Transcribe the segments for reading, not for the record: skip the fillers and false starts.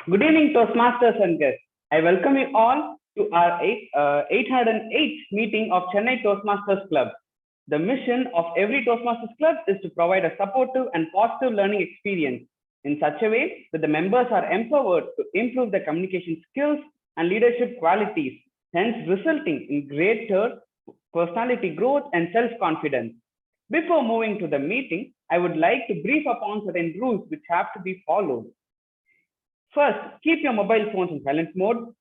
Good evening, Toastmasters and guests. I welcome you all to our 808th meeting of Chennai Toastmasters Club. The mission of every Toastmasters Club is to provide a supportive and positive learning experience in such a way that the members are empowered to improve their communication skills and leadership qualities, hence resulting in greater personality growth and self-confidence. Before moving to the meeting, I would like to brief upon certain rules which have to be followed. First, keep your mobile phones in silent mode.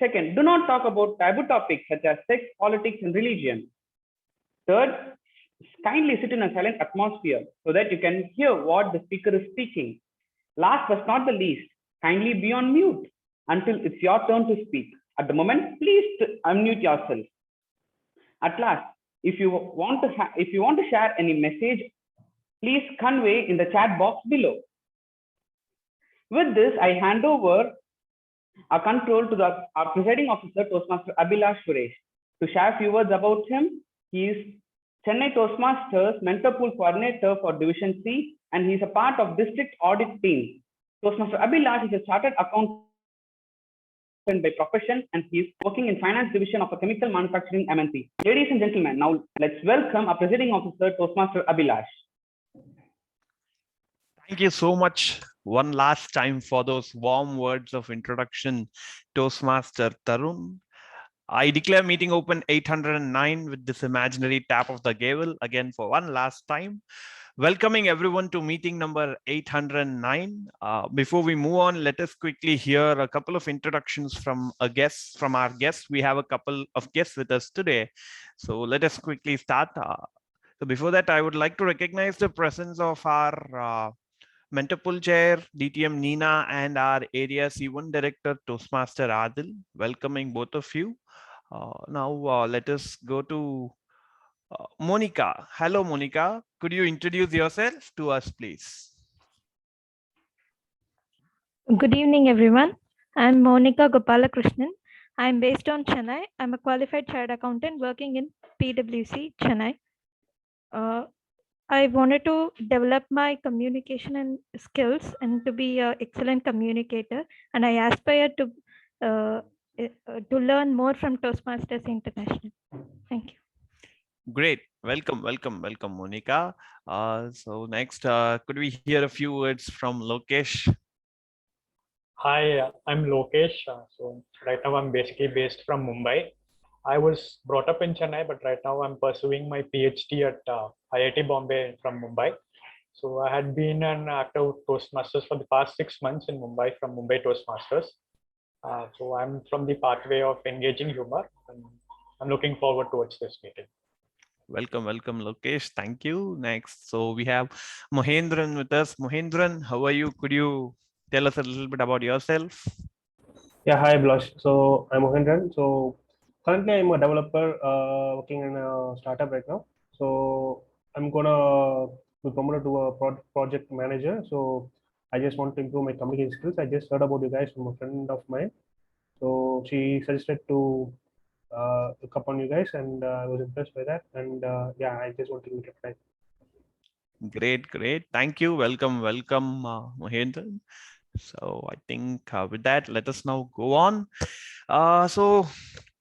Second, do not talk about taboo topics such as sex, politics, and religion. Third, kindly sit in a silent atmosphere so that you can hear what the speaker is speaking. Last but not the least, kindly be on mute until it's your turn to speak. At the moment, please unmute yourself. At last, if you want to share any message, please convey in the chat box below. With this, I hand over our control to our presiding officer, Toastmaster Abhilash Suresh, to share a few words about him. He is Chennai Toastmasters Mentor Pool Coordinator for Division C, and he is a part of District Audit Team. Toastmaster Abhilash is a chartered accountant by profession, and he is working in Finance Division of a chemical manufacturing MNC. Ladies and gentlemen, now let's welcome our presiding officer, Toastmaster Abhilash. Thank you so much one last time for those warm words of introduction, Toastmaster Tarun. I declare meeting open 809 with this imaginary tap of the gavel again for one last time. Welcoming everyone to meeting number 809. Before we move on, let us quickly hear a couple of introductions from our guests. We have a couple of guests with us today. So let us quickly start. So before that, I would like to recognize the presence of our Mentor Pool Chair, DTM Nina, and our Area C1 Director, Toastmaster Adil, welcoming both of you. Now let us go to Monica. Hello, Monica. Could you introduce yourself to us, please? Good evening, everyone. I'm Monica Gopalakrishnan. I'm based on Chennai. I'm a qualified chartered accountant working in PwC, Chennai. I wanted to develop my communication and skills and to be an excellent communicator. And I aspire to learn more from Toastmasters International. Thank you. Great. Welcome, Monica. So next, could we hear a few words from Lokesh? Hi, I'm Lokesh. So right now I'm basically based from Mumbai. I was brought up in Chennai, but right now I'm pursuing my PhD at IIT Bombay from Mumbai. So I had been an active Toastmasters for the past 6 months in Mumbai from Mumbai Toastmasters. So I'm from the pathway of engaging humor, and I'm looking forward towards this meeting. Welcome, Lokesh. Thank you. Next, so we have Mohendran with us. Mohendran, how are you? Could you tell us a little bit about yourself? Yeah, hi, Blush. So I'm Mohendran. So currently I'm a developer working in a startup right now. So I'm gonna be promoted to a project manager. So I just want to improve my communication skills. I just heard about you guys from a friend of mine. So she suggested to look up on you guys, and I was impressed by that. And yeah, I just want to give it a try. Great. Thank you. Welcome, Mohendran. So I think with that, let us now go on. So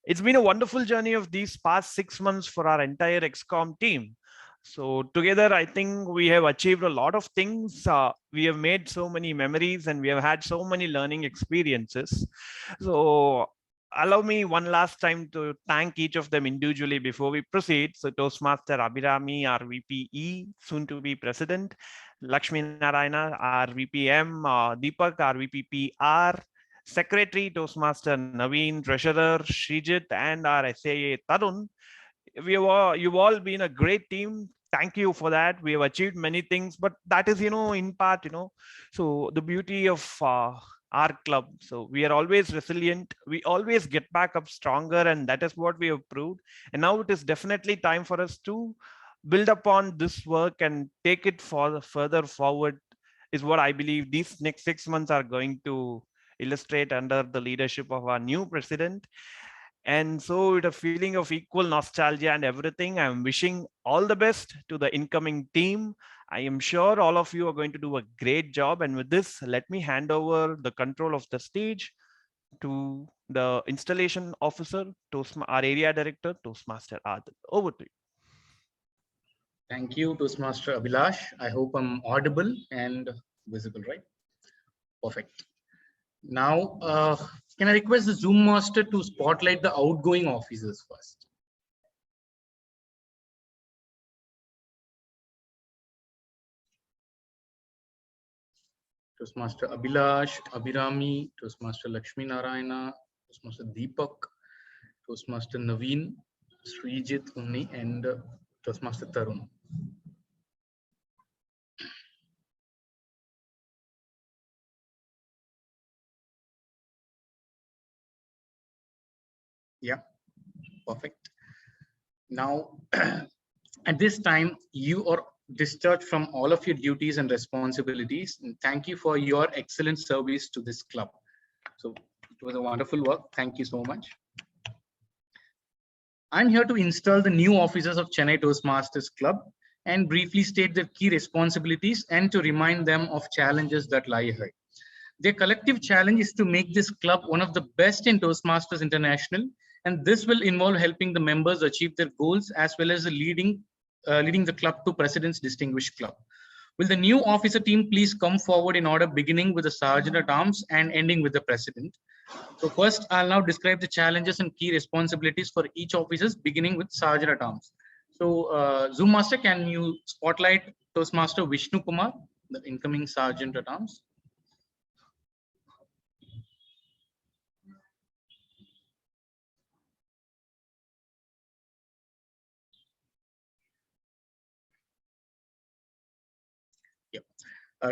it's been a wonderful journey of these past 6 months for our entire XCOM team. So together, I think we have achieved a lot of things. We have made so many memories and we have had so many learning experiences. So allow me one last time to thank each of them individually before we proceed. So Toastmaster Abhirami, our VPE, soon to be president, Lakshmi Narayana, our VPM, Deepak, our VPPR, Secretary Toastmaster Naveen, Treasurer Srijit, and our SAA Tarun. You've all been a great team. Thank you for that. We have achieved many things, but that is, in part, so the beauty of our club. So we are always resilient. We always get back up stronger, and that is what we have proved. And now it is definitely time for us to build upon this work and take it further forward, is what I believe these next 6 months are going to illustrate under the leadership of our new president. And so with a feeling of equal nostalgia and everything, I'm wishing all the best to the incoming team. I am sure all of you are going to do a great job. And with this, let me hand over the control of the stage to the installation officer, our area director, Toastmaster Adil. Over to you. Thank you, Toastmaster Abhilash. I hope I'm audible and visible, right? Perfect. Now, can I request the Zoom master to spotlight the outgoing officers first? Toastmaster Abhilash, Abhirami, Toastmaster Lakshmi Narayana, Toastmaster Deepak, Toastmaster Naveen, Srijit Unni, and Toastmaster Tarun. Yeah, perfect. Now, at this time, you are discharged from all of your duties and responsibilities. And thank you for your excellent service to this club. So it was a wonderful work. Thank you so much. I'm here to install the new officers of Chennai Toastmasters Club and briefly state their key responsibilities and to remind them of challenges that lie ahead. Their collective challenge is to make this club one of the best in Toastmasters International, and this will involve helping the members achieve their goals as well as leading the club to President's Distinguished Club. Will the new officer team please come forward in order, beginning with the Sergeant at Arms and ending with the President? So first, I'll now describe the challenges and key responsibilities for each officers, beginning with Sergeant at Arms. So Zoom Master, can you spotlight Toastmaster Vishnu Kumar, the incoming Sergeant at Arms?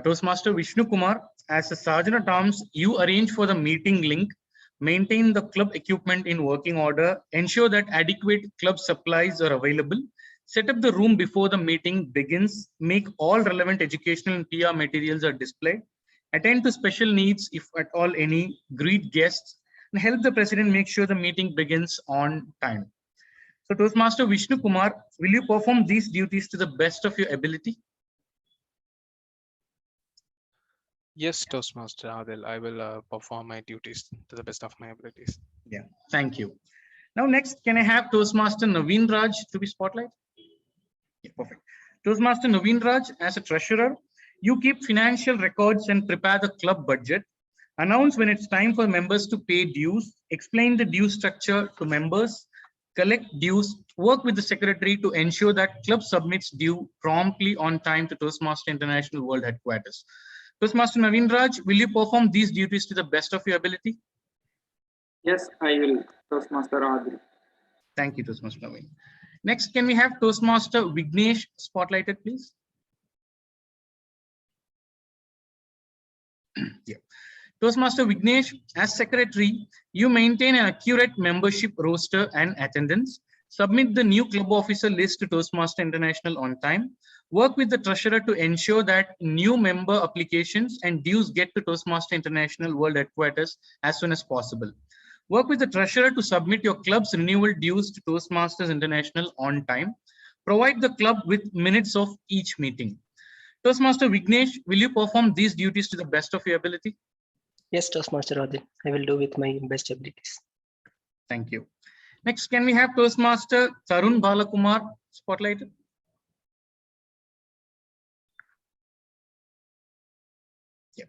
Toastmaster Vishnu Kumar, as a Sergeant at Arms, you arrange for the meeting link, maintain the club equipment in working order, ensure that adequate club supplies are available, set up the room before the meeting begins, make all relevant educational and PR materials are displayed, attend to special needs if at all any, greet guests, and help the President make sure the meeting begins on time. So Toastmaster Vishnu Kumar, will you perform these duties to the best of your ability? Yes, Toastmaster Adil, I will perform my duties to the best of my abilities. Yeah, thank you. Now next, can I have Toastmaster Naveen Raj to be spotlight? Yeah, perfect. Toastmaster Naveen Raj, as a treasurer, you keep financial records and prepare the club budget, announce when it's time for members to pay dues, explain the due structure to members, collect dues, work with the secretary to ensure that club submits due promptly on time to Toastmaster International World Headquarters. Toastmaster Naveen Raj, will you perform these duties to the best of your ability? Yes, I will, Toastmaster Adil. Thank you, Toastmaster Naveen. Next, can we have Toastmaster Vignesh spotlighted, please? Yeah. Toastmaster Vignesh, as secretary, you maintain an accurate membership roster and attendance, submit the new club officer list to Toastmaster International on time, work with the treasurer to ensure that new member applications and dues get to Toastmaster International World Headquarters as soon as possible. Work with the treasurer to submit your club's renewal dues to Toastmasters International on time. Provide the club with minutes of each meeting. Toastmaster Vignesh, will you perform these duties to the best of your ability? Yes, Toastmaster Adil, I will do with my best abilities. Thank you. Next, can we have Toastmaster Tarun Balakumar spotlighted? Yeah.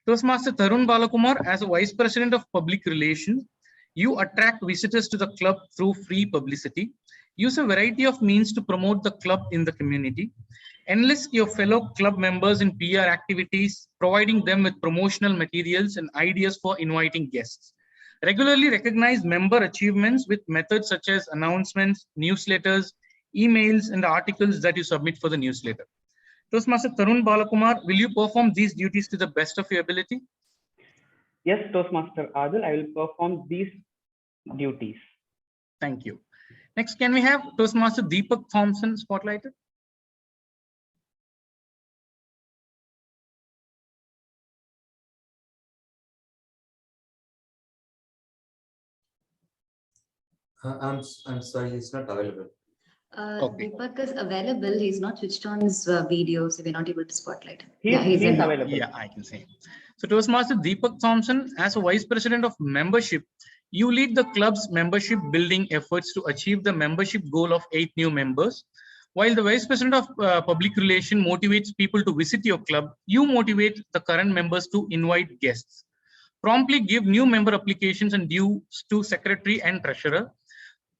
Toastmaster Tarun Balakumar, as a Vice President of Public Relations, you attract visitors to the club through free publicity. Use a variety of means to promote the club in the community. Enlist your fellow club members in PR activities, providing them with promotional materials and ideas for inviting guests. Regularly recognize member achievements with methods such as announcements, newsletters, emails, and articles that you submit for the newsletter. Toastmaster Tarun Balakumar, will you perform these duties to the best of your ability? Yes, Toastmaster Adil, I will perform these duties. Thank you. Next, can we have Toastmaster Deepak Thompson spotlighted? I'm sorry, he's not available. Okay. Deepak is available. He's not switched on his video, so we're not able to spotlight him. He's in now. available. Yeah, I can say. So Toastmaster Deepak Thompson, as a Vice President of Membership, you lead the club's membership building efforts to achieve the membership goal of 8 new members. While the Vice President of Public Relations motivates people to visit your club, you motivate the current members to invite guests. Promptly give new member applications and dues to Secretary and Treasurer.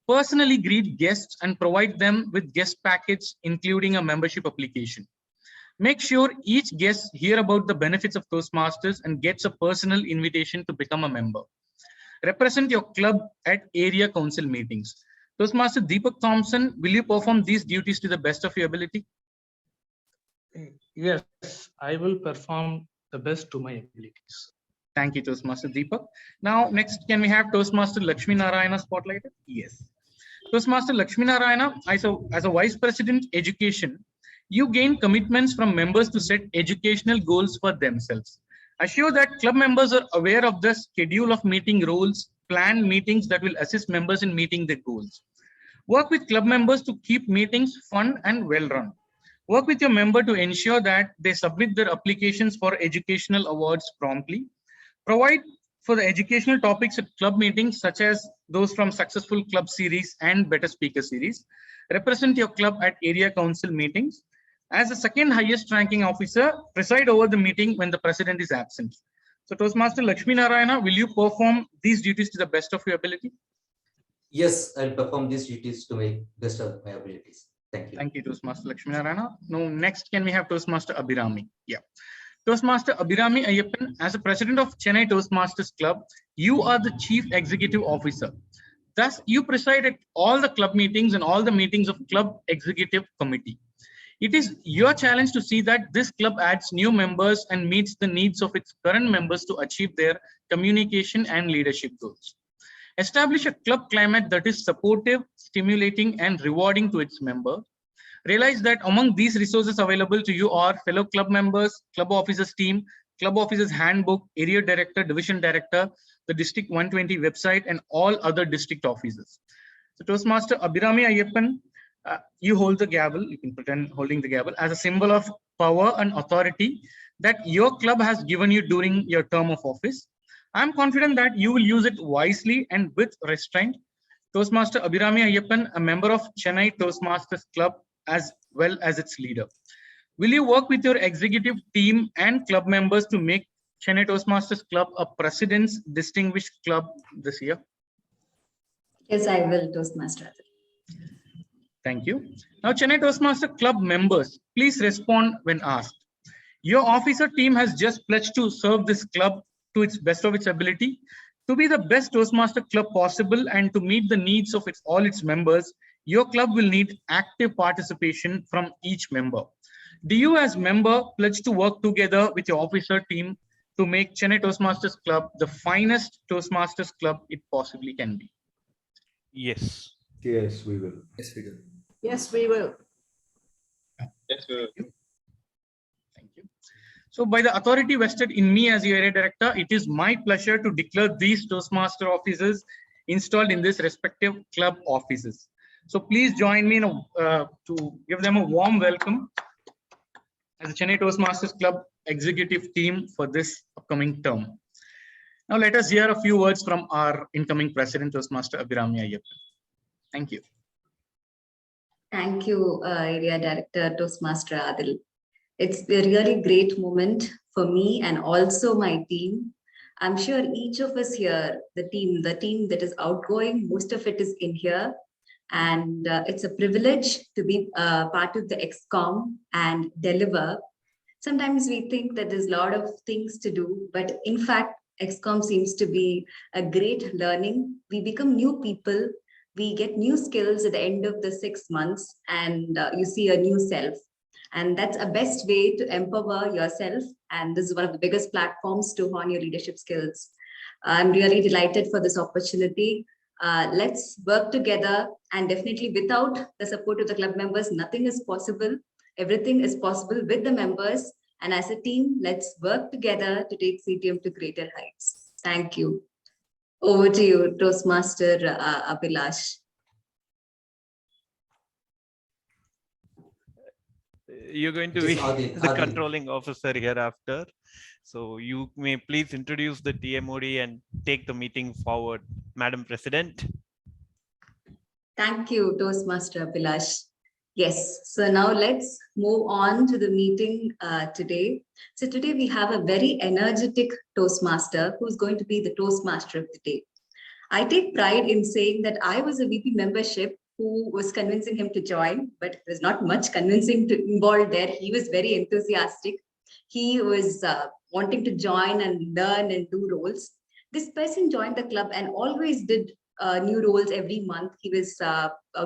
Personally greet guests and provide them with guest packets, including a membership application. Make sure each guest hear about the benefits of Toastmasters and gets a personal invitation to become a member. Represent your club at area council meetings. Toastmaster Deepak Thompson, will you perform these duties to the best of your ability? Yes, I will perform the best to my abilities. Thank you, Toastmaster Deepak. Now, next, can we have Toastmaster Lakshmi Narayana spotlighted? Yes. Toastmaster Lakshmi Narayana, as a Vice President Education, you gain commitments from members to set educational goals for themselves. Assure that club members are aware of the schedule of meeting rules, plan meetings that will assist members in meeting their goals. Work with club members to keep meetings fun and well run. Work with your member to ensure that they submit their applications for educational awards promptly. Provide for the educational topics at club meetings, such as those from Successful Club Series and Better Speaker Series. Represent your club at area council meetings. As the second highest ranking officer, preside over the meeting when the president is absent. So Toastmaster Lakshmi Narayana, will you perform these duties to the best of your ability? Yes, I'll perform these duties to my best of my abilities. Thank you. Thank you, Toastmaster Lakshmi Narayana. Now, next, can we have Toastmaster Abhirami? Yeah. Toastmaster Abhirami Ayyappan, as a president of Chennai Toastmasters Club, you are the chief executive officer. Thus, you preside at all the club meetings and all the meetings of club executive committee. It is your challenge to see that this club adds new members and meets the needs of its current members to achieve their communication and leadership goals. Establish a club climate that is supportive, stimulating, and rewarding to its members. Realize that among these resources available to you are fellow club members, club officers team, club officers handbook, area director, division director, the district 120 website, and all other district officers. So Toastmaster Abhirami Ayyappan, you hold the gavel, you can pretend holding the gavel as a symbol of power and authority that your club has given you during your term of office. I'm confident that you will use it wisely and with restraint. Toastmaster Abhirami Ayyappan, a member of Chennai Toastmasters Club, as well as its leader. Will you work with your executive team and club members to make Chennai Toastmasters Club a President's Distinguished Club this year? Yes, I will, Toastmaster. Thank you. Now, Chennai Toastmaster Club members, please respond when asked. Your officer team has just pledged to serve this club to its best of its ability. To be the best Toastmaster Club possible and to meet the needs of all its members, your club will need active participation from each member. Do you as member pledge to work together with your officer team to make Chennai Toastmasters Club the finest Toastmasters Club it possibly can be? Yes. Yes, we will. Yes, we will. Yes, we will. Yes, we will. Thank you. So by the authority vested in me as your area director, it is my pleasure to declare these Toastmaster officers installed in this respective club offices. So please join me to give them a warm welcome as the Chennai Toastmasters Club executive team for this upcoming term. Now let us hear a few words from our incoming president, Toastmaster Abhirami Ayyappan. Thank you. Thank you, Area Director Toastmaster Adil. It's a really great moment for me and also my team. I'm sure each of us here, the team that is outgoing, most of it is in here. And it's a privilege to be part of the XCOM and deliver. Sometimes we think that there's a lot of things to do, but in fact, XCOM seems to be a great learning. We become new people. We get new skills at the end of the 6 months and you see a new self. And that's a best way to empower yourself. And this is one of the biggest platforms to hone your leadership skills. I'm really delighted for this opportunity. Let's work together, and definitely without the support of the club members, nothing is possible. Everything is possible with the members. And as a team, let's work together to take CTM to greater heights. Thank you. Over to you, Toastmaster Abhilash. You're going to It is be Adil. the Adil. controlling officer hereafter. So you may please introduce the TMOD and take the meeting forward, Madam President. Thank you, Toastmaster Abhilash. Yes, so now let's move on to the meeting today. So today we have a very energetic Toastmaster who's going to be the Toastmaster of the day. I take pride in saying that I was a VP membership who was convincing him to join, but there's not much convincing to involved there. He was very enthusiastic. He was wanting to join and learn and do roles. This person joined the club and always did new roles every month. He was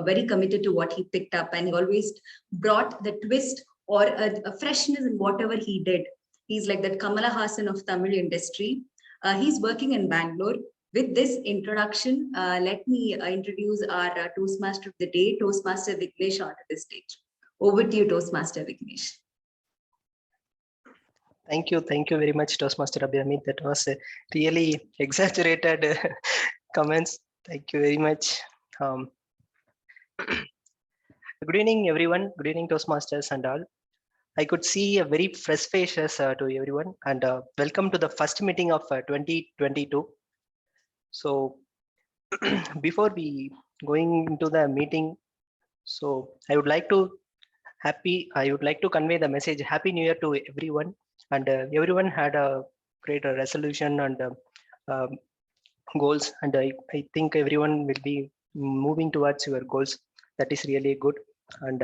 very committed to what he picked up, and he always brought the twist or a freshness in whatever he did. He's like that Kamala Hassan of Tamil industry. He's working in Bangalore. With this introduction, let me introduce our Toastmaster of the day, Toastmaster Vignesh, onto the stage. Over to you, Toastmaster Vignesh. Thank you very much, Toastmaster Abhiramit. That was a really exaggerated comments. Thank you very much. Good evening, everyone. Good evening, Toastmasters and all. I could see a very fresh faces to everyone, and welcome to the first meeting of 2022. So before we going into the meeting, so I would like to convey the message Happy New Year to everyone, and everyone had a great resolution and goals, and I think everyone will be moving towards your goals. That is really good, and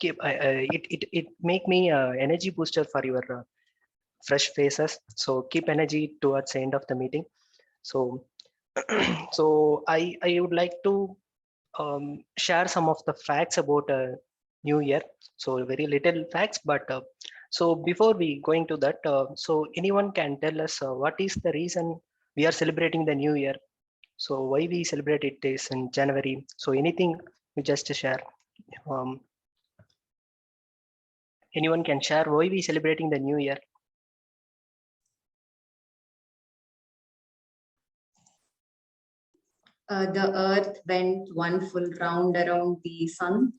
it make me energy booster for your fresh faces. So keep energy towards the end of the meeting. So so I would like to share some of the facts about New Year. So very little facts, but so before we going to that, so anyone can tell us what is the reason we are celebrating the New Year? So why we celebrate it is in January? So anything we just share. Anyone can share why we celebrating the New Year? The earth went one full round around the sun.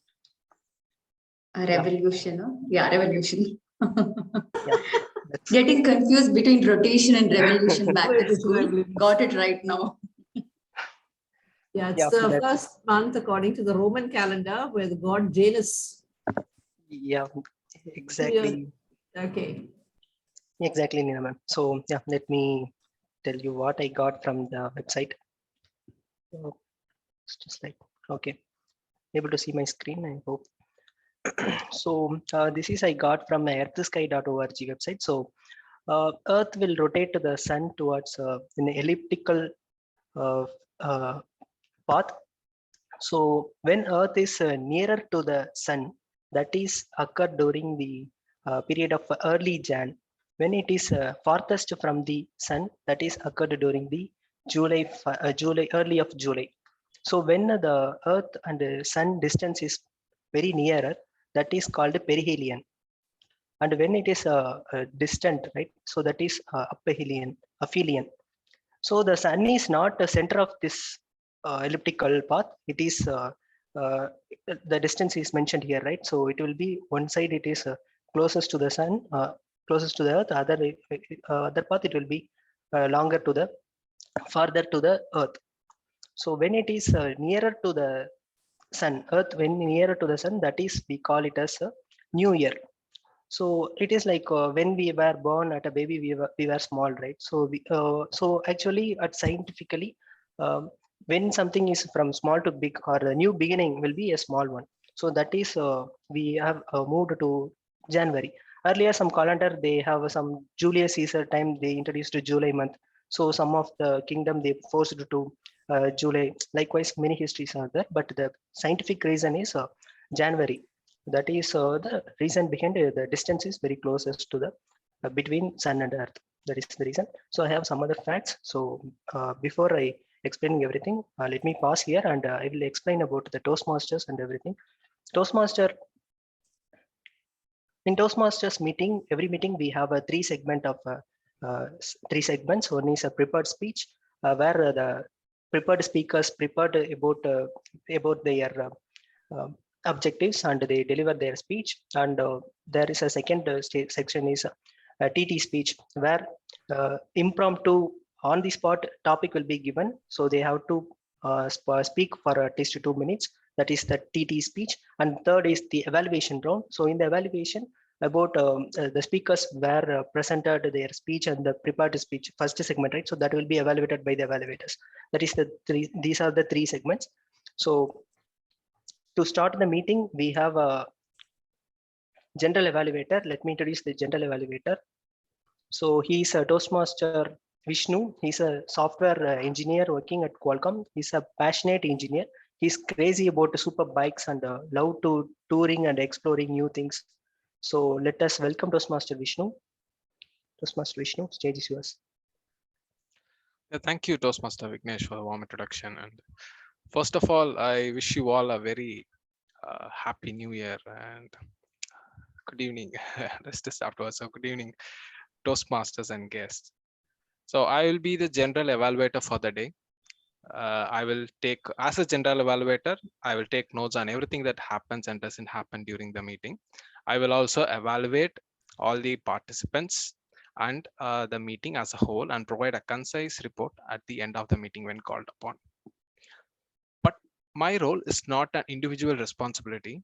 A revolution, no? Yeah, revolution. Getting confused between rotation and revolution back at school. Got it right now. Yeah, it's the first month according to the Roman calendar where the god Janus. Yeah, exactly. Okay. Exactly, Neena ma'am. So yeah, let me tell you what I got from the website. It's just like, okay, able to see my screen, I hope. So this is I got from my earthsky.org website. So Earth will rotate to the sun towards an elliptical path. So when Earth is nearer to the sun, that is occurred during the period of early Jan. When it is farthest from the sun, that is occurred during the early of July. So when the Earth and the sun distance is very nearer, that is called perihelion. And when it is distant, right? So that is aphelion. So the sun is not the center of this elliptical path. It is the distance is mentioned here, right? So it will be one side it is closest to the sun, closest to the earth. Other path it will be longer to the farther to the earth. So when it is nearer to the sun, earth when nearer to the sun, that is we call it as a New Year. So it is like when we were born at a baby, we were small, right? So so actually at scientifically, when something is from small to big, or a new beginning will be a small one. So that is we have moved to January. Earlier some calendar they have some Julius Caesar time, they introduced to July month. So some of the kingdom they forced to July. Likewise many histories are there, but the scientific reason is January. That is the reason behind the distance is very closest to the between sun and earth. That is the reason. So I have some other facts. So before I explaining everything, let me pause here and I will explain about the Toastmasters and everything. In Toastmasters meeting, every meeting we have a three segments. One is a prepared speech, where the prepared speakers prepared about their objectives and they deliver their speech. And there is a second section is a TT speech, where impromptu on the spot topic will be given. So they have to speak for at least 2 minutes. That is the TT speech. And third is the evaluation round. So in the evaluation, about the speakers were presented their speech and the prepared speech, first segment, right? So that will be evaluated by the evaluators. That is the three, these are the 3 segments. So to start the meeting, we have a general evaluator. Let me introduce the general evaluator. So he is a Toastmaster Vishnu. He's a software engineer working at Qualcomm. He's a passionate engineer. He's crazy about super bikes and love to touring and exploring new things. So let us welcome Toastmaster Vishnu. Toastmaster Vishnu, stage is yours. Thank you, Toastmaster Vignesh, for the warm introduction. And first of all, I wish you all a very happy new year and good evening. Let's just afterwards. So good evening, Toastmasters and guests. So I will be the general evaluator for the day. I will take, as a general evaluator, I will take notes on everything that happens and doesn't happen during the meeting. I will also evaluate all the participants and the meeting as a whole and provide a concise report at the end of the meeting when called upon. But my role is not an individual responsibility.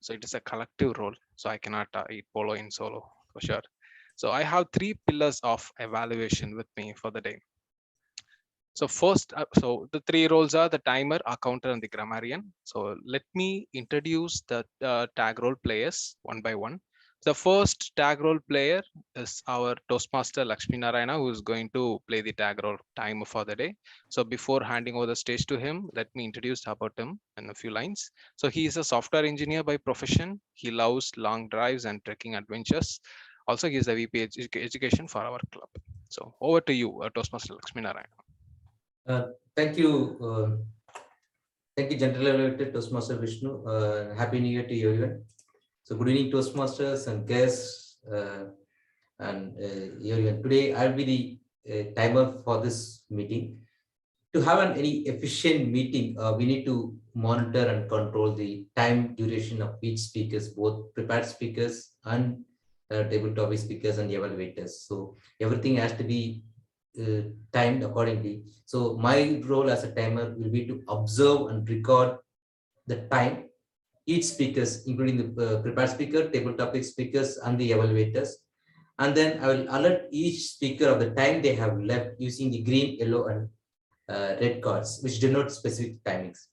So it is a collective role. So I cannot eat polo in solo for sure. So I have 3 pillars of evaluation with me for the day. So first, so the 3 roles are the timer, accountant, and the grammarian. So let me introduce the tag role players one by one. The first tag role player is our Toastmaster Lakshmi Narayana, who is going to play the tag role timer for the day. So before handing over the stage to him, let me introduce about him in a few lines. So he is a software engineer by profession. He loves long drives and trekking adventures. Also, he is the VP education for our club. So over to you, Toastmaster Lakshmi Narayana. Thank you. Thank you, General Evaluator Toastmaster Vishnu. Happy New Year to you everyone. So good evening, Toastmasters and guests and everyone. Today I'll be the timer for this meeting. To have any efficient meeting, we need to monitor and control the time duration of each speakers, both prepared speakers and table topic speakers and evaluators. So everything has to be timed accordingly. So my role as a timer will be to observe and record the time each speakers, including the prepared speaker, table topic speakers, and the evaluators. And then I will alert each speaker of the time they have left using the green, yellow, and red cards, which denote specific timings.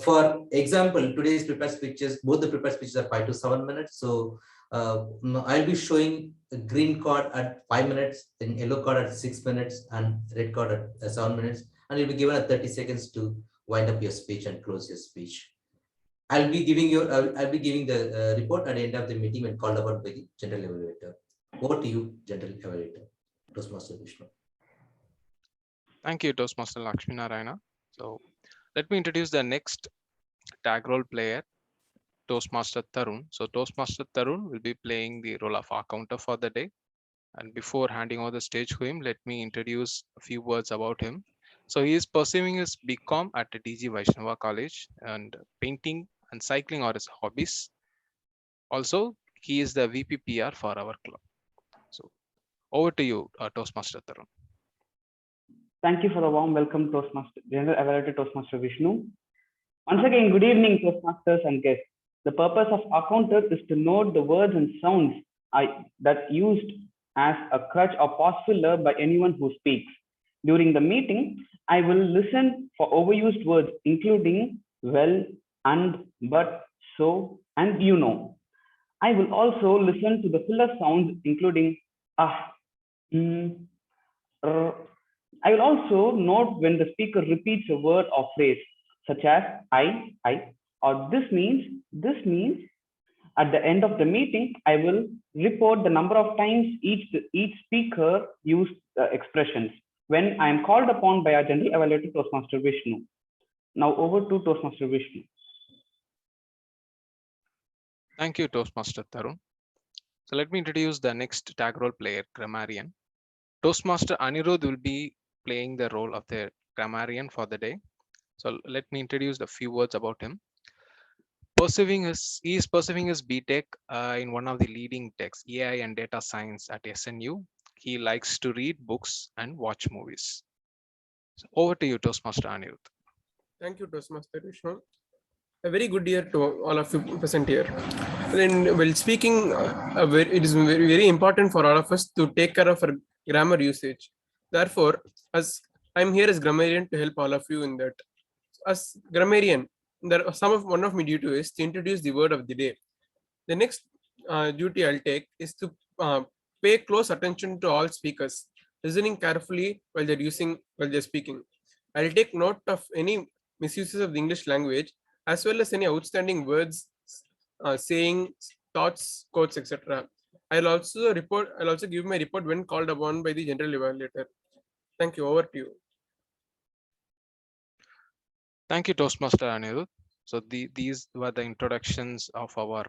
For example, today's prepared speeches, both the prepared speeches are 5 to 7 minutes. So I'll be showing a green card at 5 minutes, then yellow card at 6 minutes, and red card at 7 minutes. And you'll be given 30 seconds to wind up your speech and close your speech. I'll be giving the report at the end of the meeting when called upon by the general evaluator. Over to you, general evaluator, Toastmaster Vishnu. Thank you, Toastmaster Lakshmi Narayana. So let me introduce the next tag role player, Toastmaster Tarun. So Toastmaster Tarun will be playing the role of accountant for the day. And before handing over the stage to him, let me introduce a few words about him. So he is pursuing his BCom at the DG Vaishnava College, and painting and cycling are his hobbies. Also, he is the VP PR for our club. So over to you, Toastmaster Tarun. Thank you for the warm welcome, Toastmaster, General Evaluator Toastmaster Vishnu. Once again, good evening, Toastmasters and guests. The purpose of accountant is to note the words and sounds that used as a crutch or pause filler by anyone who speaks. During the meeting, I will listen for overused words, including well, and, but, so, and you know. I will also listen to the filler sounds, including ah, I will also note when the speaker repeats a word or phrase, such as I, or this means. At the end of the meeting, I will report the number of times each speaker used expressions when I am called upon by our general evaluator, Toastmaster Vishnu. Now over to Toastmaster Vishnu. Thank you, Toastmaster Tarun. So let me introduce the next tag role player, grammarian. Toastmaster Anirudh will be playing the role of the grammarian for the day. So let me introduce a few words about him. He is pursuing his BTech in one of the leading techs, AI and data science at SNU. He likes to read books and watch movies. So over to you, Toastmaster Anirudh. Thank you, Toastmaster Vishnu. A very good year to all of you present here. Then, while speaking, it is very, very important for all of us to take care of our grammar usage. Therefore, as I'm here as grammarian to help all of you in that. As grammarian, one of my duty is to introduce the word of the day. The next duty I'll take is to pay close attention to all speakers, listening carefully while they're speaking. I'll take note of any misuses of the English language, as well as any outstanding words, saying, thoughts, quotes, etc. I'll also give my report when called upon by the general evaluator. Thank you. Over to you. Thank you, Toastmaster Anirudh. So these were the introductions of our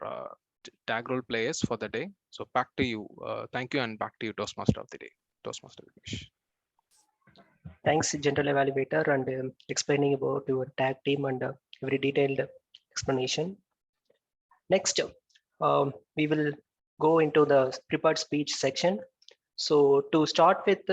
tag role players for the day. So back to you. Thank you, and back to you, Toastmaster of the day, Toastmaster Vikesh. Thanks, General Evaluator, and explaining about your tag team and very detailed explanation. Next, we will go into the prepared speech section. So to start with,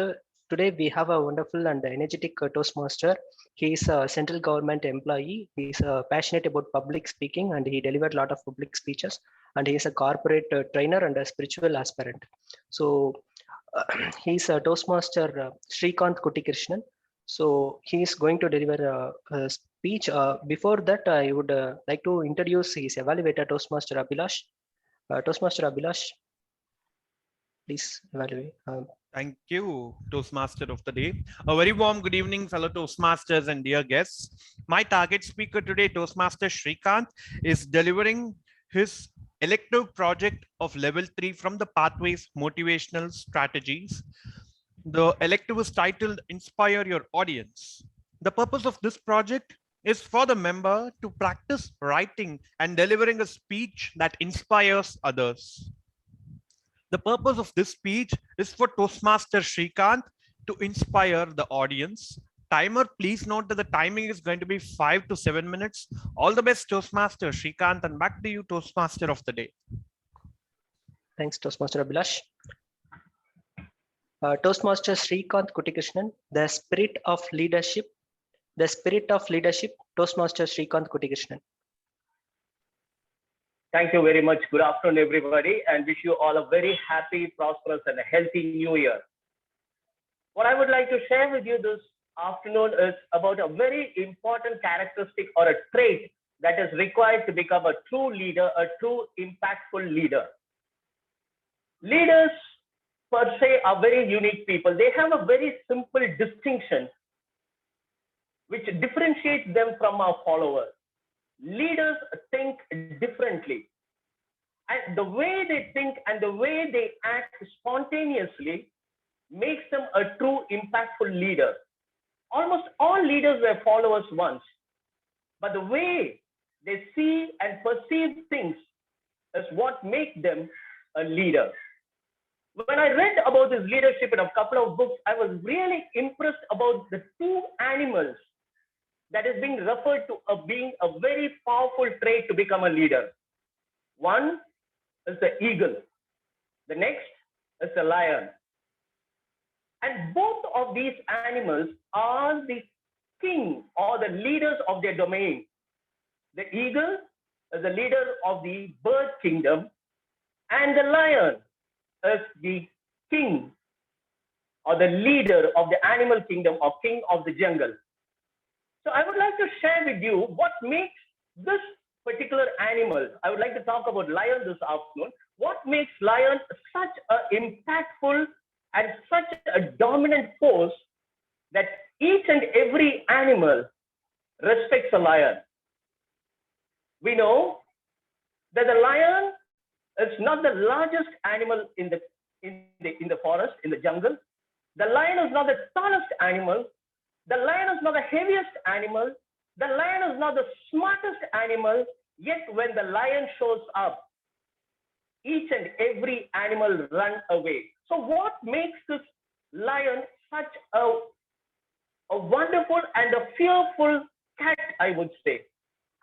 today we have a wonderful and energetic Toastmaster. He is a central government employee. He is passionate about public speaking, and he delivered a lot of public speeches. And he is a corporate trainer and a spiritual aspirant. So he is a Toastmaster Srikanth Kuttikrishnan. So he is going to deliver a speech. Before that, I would like to introduce his evaluator, Toastmaster Abhilash. Toastmaster Abhilash, please evaluate. Thank you, Toastmaster of the day. A very warm good evening, fellow Toastmasters and dear guests. My target speaker today, Toastmaster Srikanth, is delivering his elective project of level 3 from the Pathways Motivational Strategies. The elective is titled Inspire Your Audience. The purpose of this project is for the member to practice writing and delivering a speech that inspires others. The purpose of this speech is for Toastmaster Srikanth to inspire the audience. Timer, please note that the timing is going to be 5 to 7 minutes. All the best, Toastmaster Srikanth, and back to you, Toastmaster of the day. Thanks, Toastmaster Abhilash. Toastmaster Srikanth Kuttikrishnan, the spirit of leadership. The spirit of leadership, Toastmaster Srikanth Kuttikrishnan. Thank you very much. Good afternoon, everybody, and wish you all a very happy, prosperous, and a healthy new year. What I would like to share with you this afternoon is about a very important characteristic or a trait that is required to become a true leader, a true impactful leader. Leaders per se are very unique people. They have a very simple distinction which differentiates them from our followers. Leaders think differently, and the way they think and the way they act spontaneously makes them a true impactful leader. Almost all leaders were followers once, but the way they see and perceive things is what makes them a leader. When I read about his leadership in a couple of books, I was really impressed about the two animals that is being referred to as being a very powerful trait to become a leader. One is the eagle. The next is the lion. And both of these animals are the king or the leaders of their domain. The eagle is the leader of the bird kingdom, and the lion is the king or the leader of the animal kingdom or king of the jungle. So I would like to share with you what makes this particular animal. I would like to talk about lion this afternoon. What makes lion such an impactful and such a dominant force that each and every animal respects a lion? We know that the lion is not the largest animal in the forest, in the jungle. The lion is not the tallest animal. The lion is not the heaviest animal. The lion is not the smartest animal. Yet when the lion shows up, each and every animal runs away. So what makes this lion such a a wonderful and a fearful cat, I would say.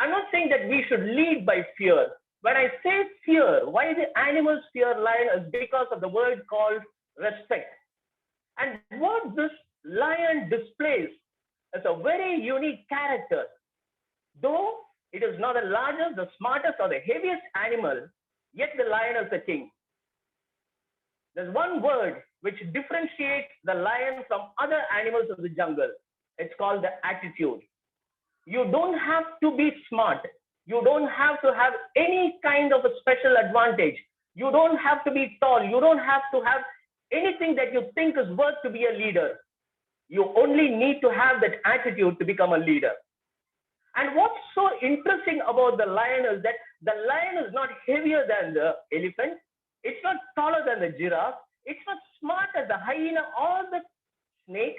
I'm not saying that we should lead by fear. When I say fear, why the animals fear lion is because of the word called respect. And what this lion displays is a very unique character. Though it is not the largest, the smartest, or the heaviest animal, yet the lion is the king. There's one word which differentiates the lion from other animals of the jungle. It's called the attitude. You don't have to be smart. You don't have to have any kind of a special advantage. You don't have to be tall. You don't have to have anything that you think is worth to be a leader. You only need to have that attitude to become a leader. And what's so interesting about the lion is that the lion is not heavier than the elephant. It's not taller than the giraffe. It's not smart as the hyena or the snake.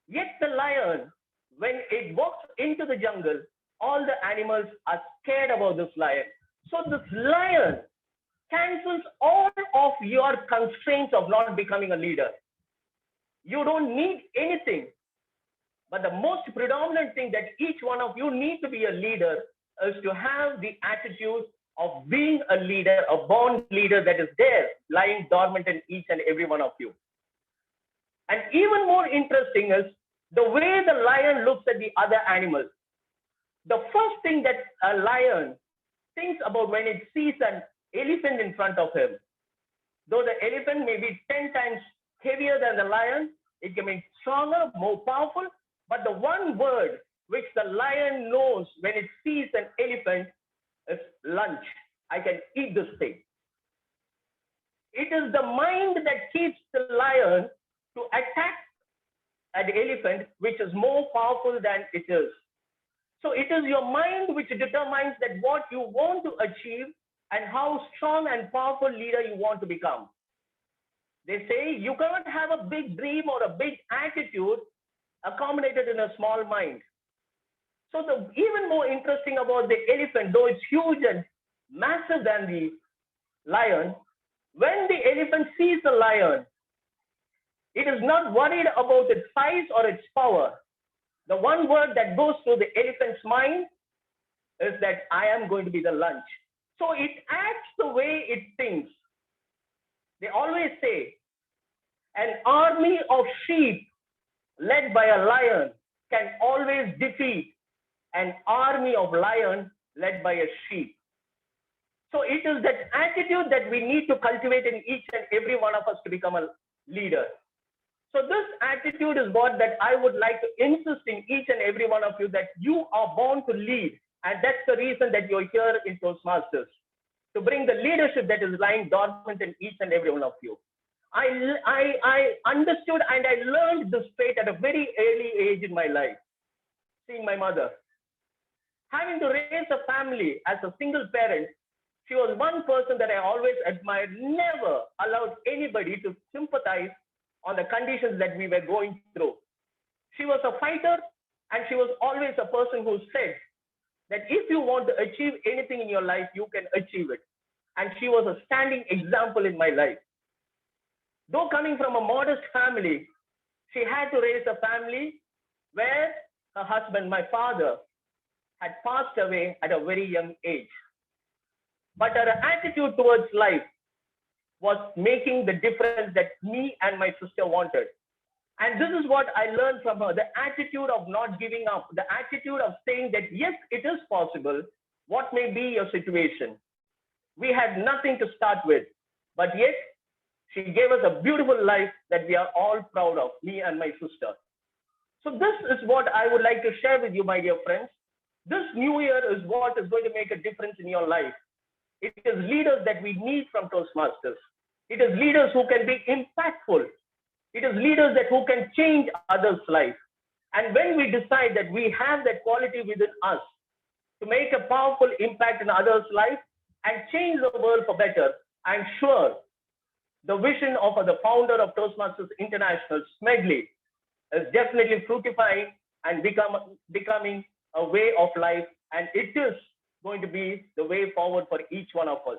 Yet the lion, when it walks into the jungle, all the animals are scared about this lion. So this lion cancels all of your constraints of not becoming a leader. You don't need anything. But the most predominant thing that each one of you need to be a leader is to have the attitude of being a leader, a born leader that is there, lying dormant in each and every one of you. And even more interesting is the way the lion looks at the other animals. The first thing that a lion thinks about when it sees an elephant in front of him, though the elephant may be 10 times heavier than the lion, it can be stronger, more powerful, but the one word which the lion knows when it sees an elephant is lunch. I can eat this thing. It is the mind that keeps the lion to attack an elephant, which is more powerful than it is. So it is your mind which determines that what you want to achieve and how strong and powerful leader you want to become. They say you cannot have a big dream or a big attitude accommodated in a small mind. So the even more interesting about the elephant, though it's huge and massive than the lion, when the elephant sees the lion, it is not worried about its size or its power. The one word that goes through the elephant's mind is that I am going to be the lunch. So it acts the way it thinks. They always say, an army of sheep led by a lion can always defeat an army of lions led by a sheep. So it is that attitude that we need to cultivate in each and every one of us to become a leader. So this attitude is what that I would like to insist in each and every one of you, that you are born to lead. And that's the reason that you're here in Toastmasters, to bring the leadership that is lying dormant in each and every one of you. I understood and I learned this trait at a very early age in my life, seeing my mother. Having to raise a family as a single parent, she was one person that I always admired, never allowed anybody to sympathize on the conditions that we were going through. She was a fighter, and she was always a person who said that if you want to achieve anything in your life, you can achieve it. And she was a standing example in my life. Though coming from a modest family, she had to raise a family where her husband, my father, had passed away at a very young age. But her attitude towards life was making the difference that me and my sister wanted. And this is what I learned from her, the attitude of not giving up, the attitude of saying that, yes, it is possible. What may be your situation? We had nothing to start with, but yet she gave us a beautiful life that we are all proud of, me and my sister. So this is what I would like to share with you, my dear friends. This new year is what is going to make a difference in your life. It is leaders that we need from Toastmasters. It is leaders who can be impactful. It is leaders who can change others' life. And when we decide that we have that quality within us to make a powerful impact in others' life and change the world for better, I'm sure the vision of the founder of Toastmasters International, Smedley, is definitely fructifying and becoming a way of life. And it is going to be the way forward for each one of us.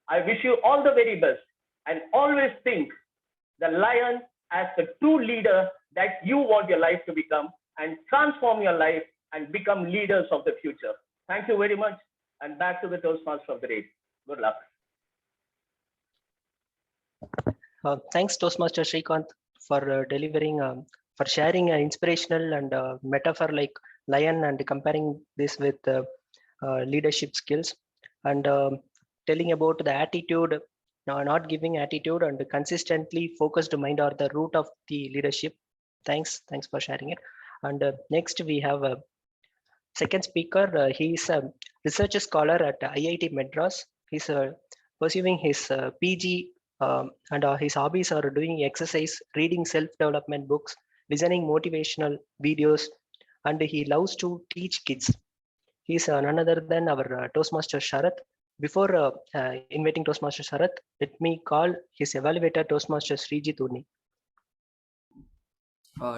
I wish you all the very best, and always think the lion as the true leader that you want your life to become and transform your life and become leaders of the future. Thank you very much. And back to the Toastmaster of the day. Good luck. Thanks, Toastmaster Shrikant, for delivering, for sharing an inspirational and metaphor like lion and comparing this with leadership skills, and telling about the attitude, not giving attitude, and consistently focused mind are the root of the leadership. Thanks for sharing it. And next we have a second speaker. He is a research scholar at IIT Madras. He's pursuing his PG, and his hobbies are doing exercise, reading self-development books, listening motivational videos, and he loves to teach kids. He's none other than our Toastmaster Sharath. Before inviting Toastmaster Sharath, let me call his evaluator Toastmaster Srijit Urni.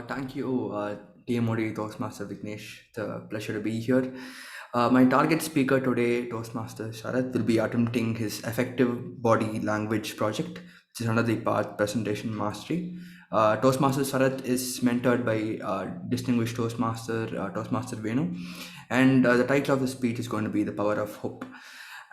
Thank you, TMOD Toastmaster Vignesh. It's a pleasure to be here. My target speaker today, Toastmaster Sharath, will be attempting his effective body language project, which is under the path presentation mastery. Toastmaster Sharath is mentored by distinguished Toastmaster Venu, and the title of the speech is going to be The Power of Hope.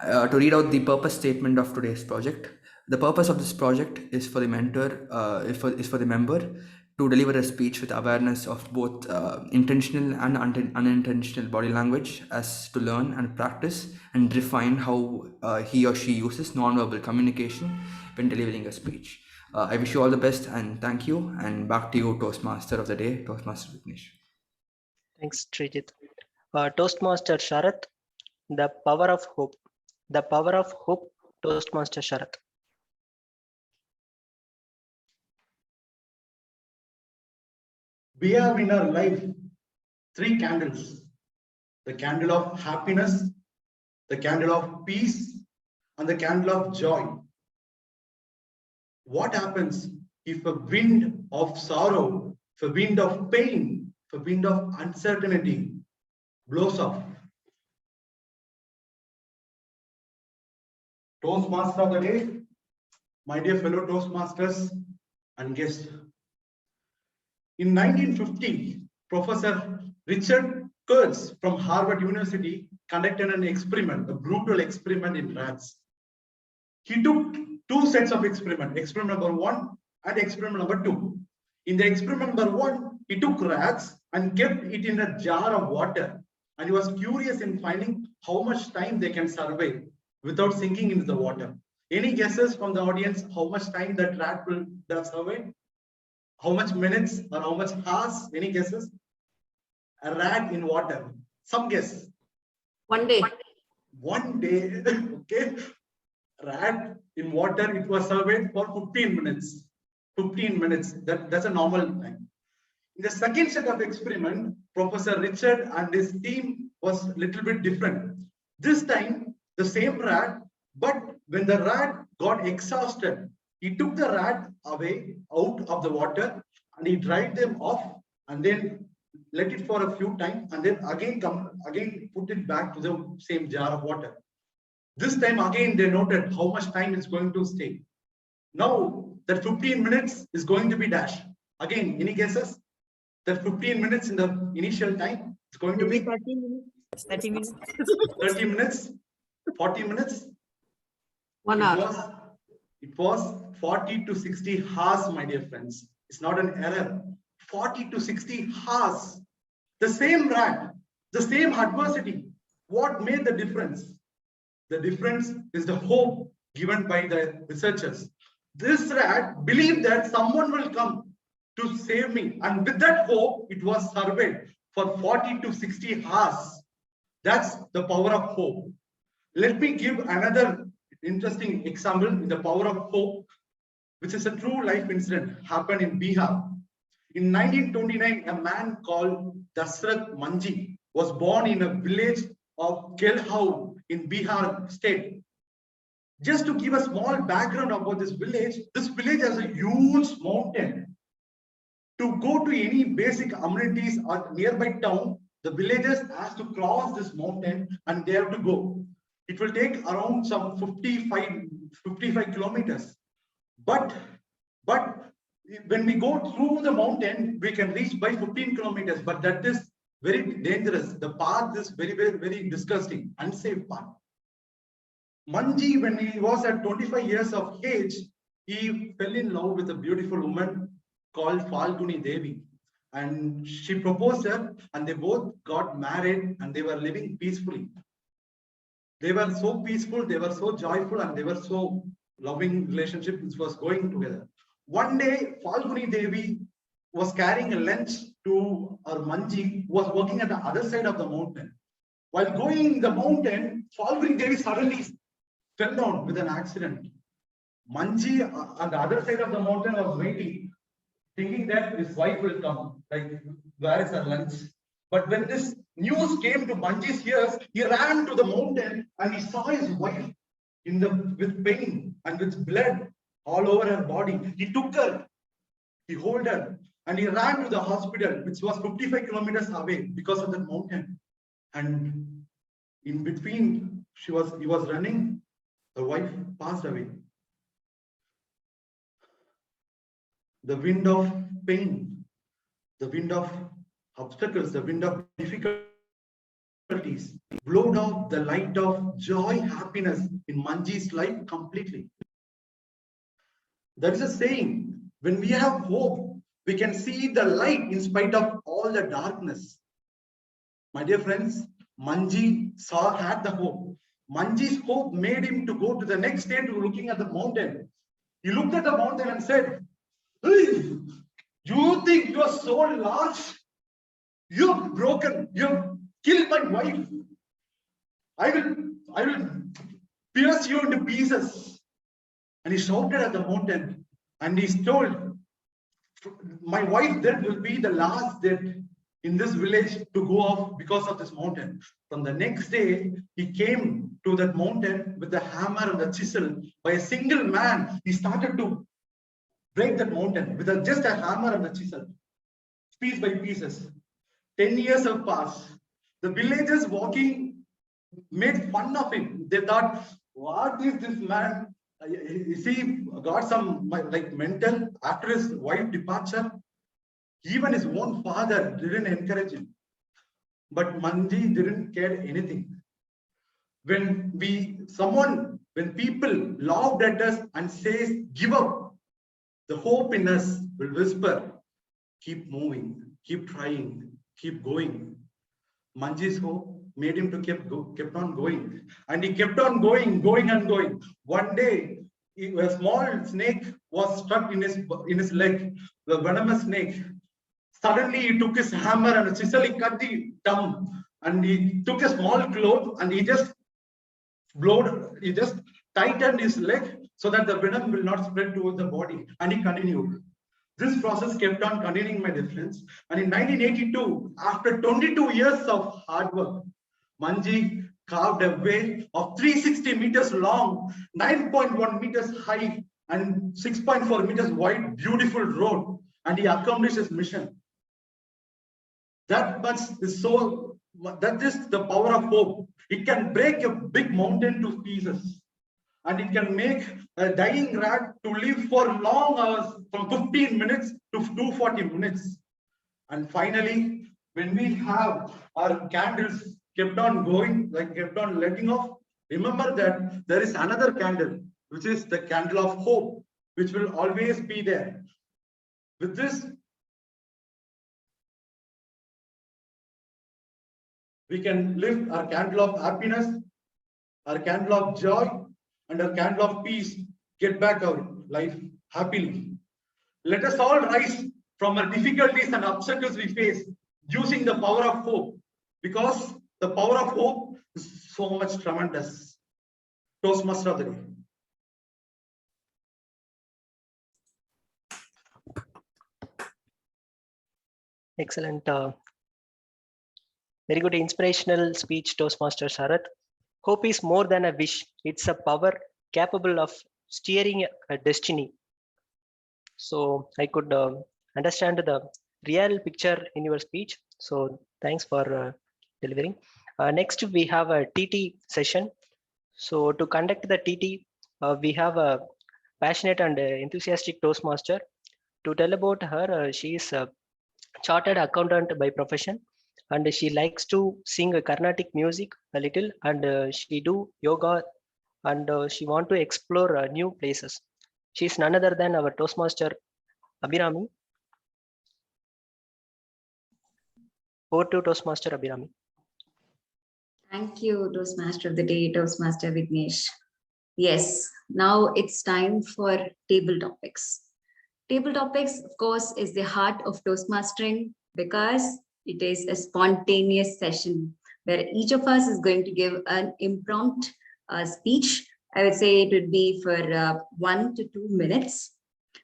To read out the purpose statement of today's project, the purpose of this project is for the mentor, is for the member to deliver a speech with awareness of both intentional and unintentional body language, as to learn and practice and refine how he or she uses non-verbal communication when delivering a speech. I wish you all the best and thank you. And back to you, Toastmaster of the day, Toastmaster Vignesh. Thanks, Srijit. Toastmaster Sharath, the power of hope. The power of hope, Toastmaster Sharath. We have in our life 3 candles: the candle of happiness, the candle of peace, and the candle of joy. What happens if a wind of sorrow, if a wind of pain, if a wind of uncertainty blows off? Toastmaster of the day, my dear fellow Toastmasters and guests. In 1950, Professor Richard Kurtz from Harvard University conducted an experiment, a brutal experiment in rats. He took 2 sets of experiment, experiment number 1 and experiment number 2. In the experiment number 1, he took rats and kept it in a jar of water, and he was curious in finding how much time they can survive without sinking into the water. Any guesses from the audience how much time that rat will survive? How much minutes or how much hours? Any guesses? A rat in water. Some guess. 1 day. 1 day. Okay. Rat in water, it was surveyed for 15 minutes. 15 minutes. That's a normal time. In the second set of experiment, Professor Richard and his team was a little bit different. This time, the same rat, but when the rat got exhausted, he took the rat away out of the water and he dried them off and then let it for a few times and then again put it back to the same jar of water. This time again they noted how much time it's going to stay. Now that 15 minutes is going to be dash. Again, any guesses? That 15 minutes in the initial time it's going to be 30 minutes. 30 minutes. 30 minutes, 40 minutes. 1 hour. It was 40 to 60 hours, my dear friends. It's not an error. 40 to 60 hours. The same rat, the same adversity. What made the difference? The difference is the hope given by the researchers. This rat believed that someone will come to save me. And with that hope, it was surveyed for 40 to 60 hours. That's the power of hope. Let me give another interesting example in the power of hope, which is a true life incident happened in Bihar. In 1929, a man called Dasrath Manji was born in a village of Kelhau in Bihar state. Just to give a small background about this village has a huge mountain. To go to any basic amenities or nearby town, the villagers has to cross this mountain and they have to go. It will take around some 55 kilometers. But When we go through the mountain, we can reach by 15 kilometers, but that is very dangerous. The path is very, very, very disgusting, unsafe path. Manji, when he was at 25 years of age, he fell in love with a beautiful woman called Falguni Devi. And she proposed her, and they both got married, and they were living peacefully. They were so peaceful, they were so joyful, and they were so loving relationship which was going together. One day, Falguni Devi was carrying a lunch to her Manji, who was working at the other side of the mountain. While going the mountain, Falguni Devi suddenly fell down with an accident. Manji on the other side of the mountain was waiting, thinking that his wife will come, like, where is her lunch? But when this news came to Manji's ears, he ran to the mountain and he saw his wife with pain and with blood all over her body. He took her, he held her, and he ran to the hospital, which was 55 kilometers away because of the mountain. And in between, he was running, the wife passed away. The wind of pain, the wind of obstacles, the wind of difficulties blowed out the light of joy, happiness in Manji's life completely. There is a saying, when we have hope, we can see the light in spite of all the darkness. My dear friends, Manji had the hope. Manji's hope made him to go to the next day to looking at the mountain. He looked at the mountain and said, "Hey, you think you are so large? You've broken, you've killed my wife. I will pierce you into pieces." And he shouted at the mountain, and he told, "My wife death will be the last death in this village to go off because of this mountain." From the next day, he came to that mountain with the hammer and the chisel. By a single man, he started to break that mountain with just a hammer and a chisel, piece by pieces. 10 years have passed. The villagers walking made fun of him. They thought, what is this man? Is he got some like mental after his wife departure? Even his own father didn't encourage him. But Manji didn't care anything. When people laughed at us and says, "Give up," the hope in us will whisper, "Keep moving, keep trying, keep going." Manji's hope made him to kept on going, and he kept on going and going. One day, a small snake was stuck in his leg, the venomous snake. Suddenly, he took his hammer and a chisel, he cut the tongue, and he took a small cloth and he just tightened his leg so that the venom will not spread towards the body, and he continued. This process kept on continuing, my dear friends. And in 1982, after 22 years of hard work, Manji carved a way of 360 meters long, 9.1 meters high, and 6.4 meters wide, beautiful road. And he accomplished his mission. That is the power of hope. It can break a big mountain to pieces. And it can make a dying rat to live for long hours, from 15 minutes to 240 minutes. And finally, when we have our candles kept on going, like kept on letting off, remember that there is another candle, which is the candle of hope, which will always be there. With this, we can lift our candle of happiness, our candle of joy, and our candle of peace, get back our life happily. Let us all rise from our difficulties and obstacles we face using the power of hope, because the power of hope is so much tremendous. Toastmaster of the day. Excellent. Very good inspirational speech, Toastmaster Sharath. Hope is more than a wish. It's a power capable of steering a destiny. So I could understand the real picture in your speech. So thanks for delivering. Next, we have a TT session. So to conduct the TT, we have a passionate and enthusiastic Toastmaster, To tell about her, she is a chartered accountant by profession, and she likes to sing Carnatic music a little, and she do yoga, and she want to explore new places. She is none other than our Toastmaster Abhirami. Over to Toastmaster Abhirami. Thank you, Toastmaster of the Day, Toastmaster Vignesh. Yes, now it's time for table topics. Table topics, of course, is the heart of Toastmastering because it is a spontaneous session where each of us is going to give an impromptu speech. I would say it would be for 1 to 2 minutes.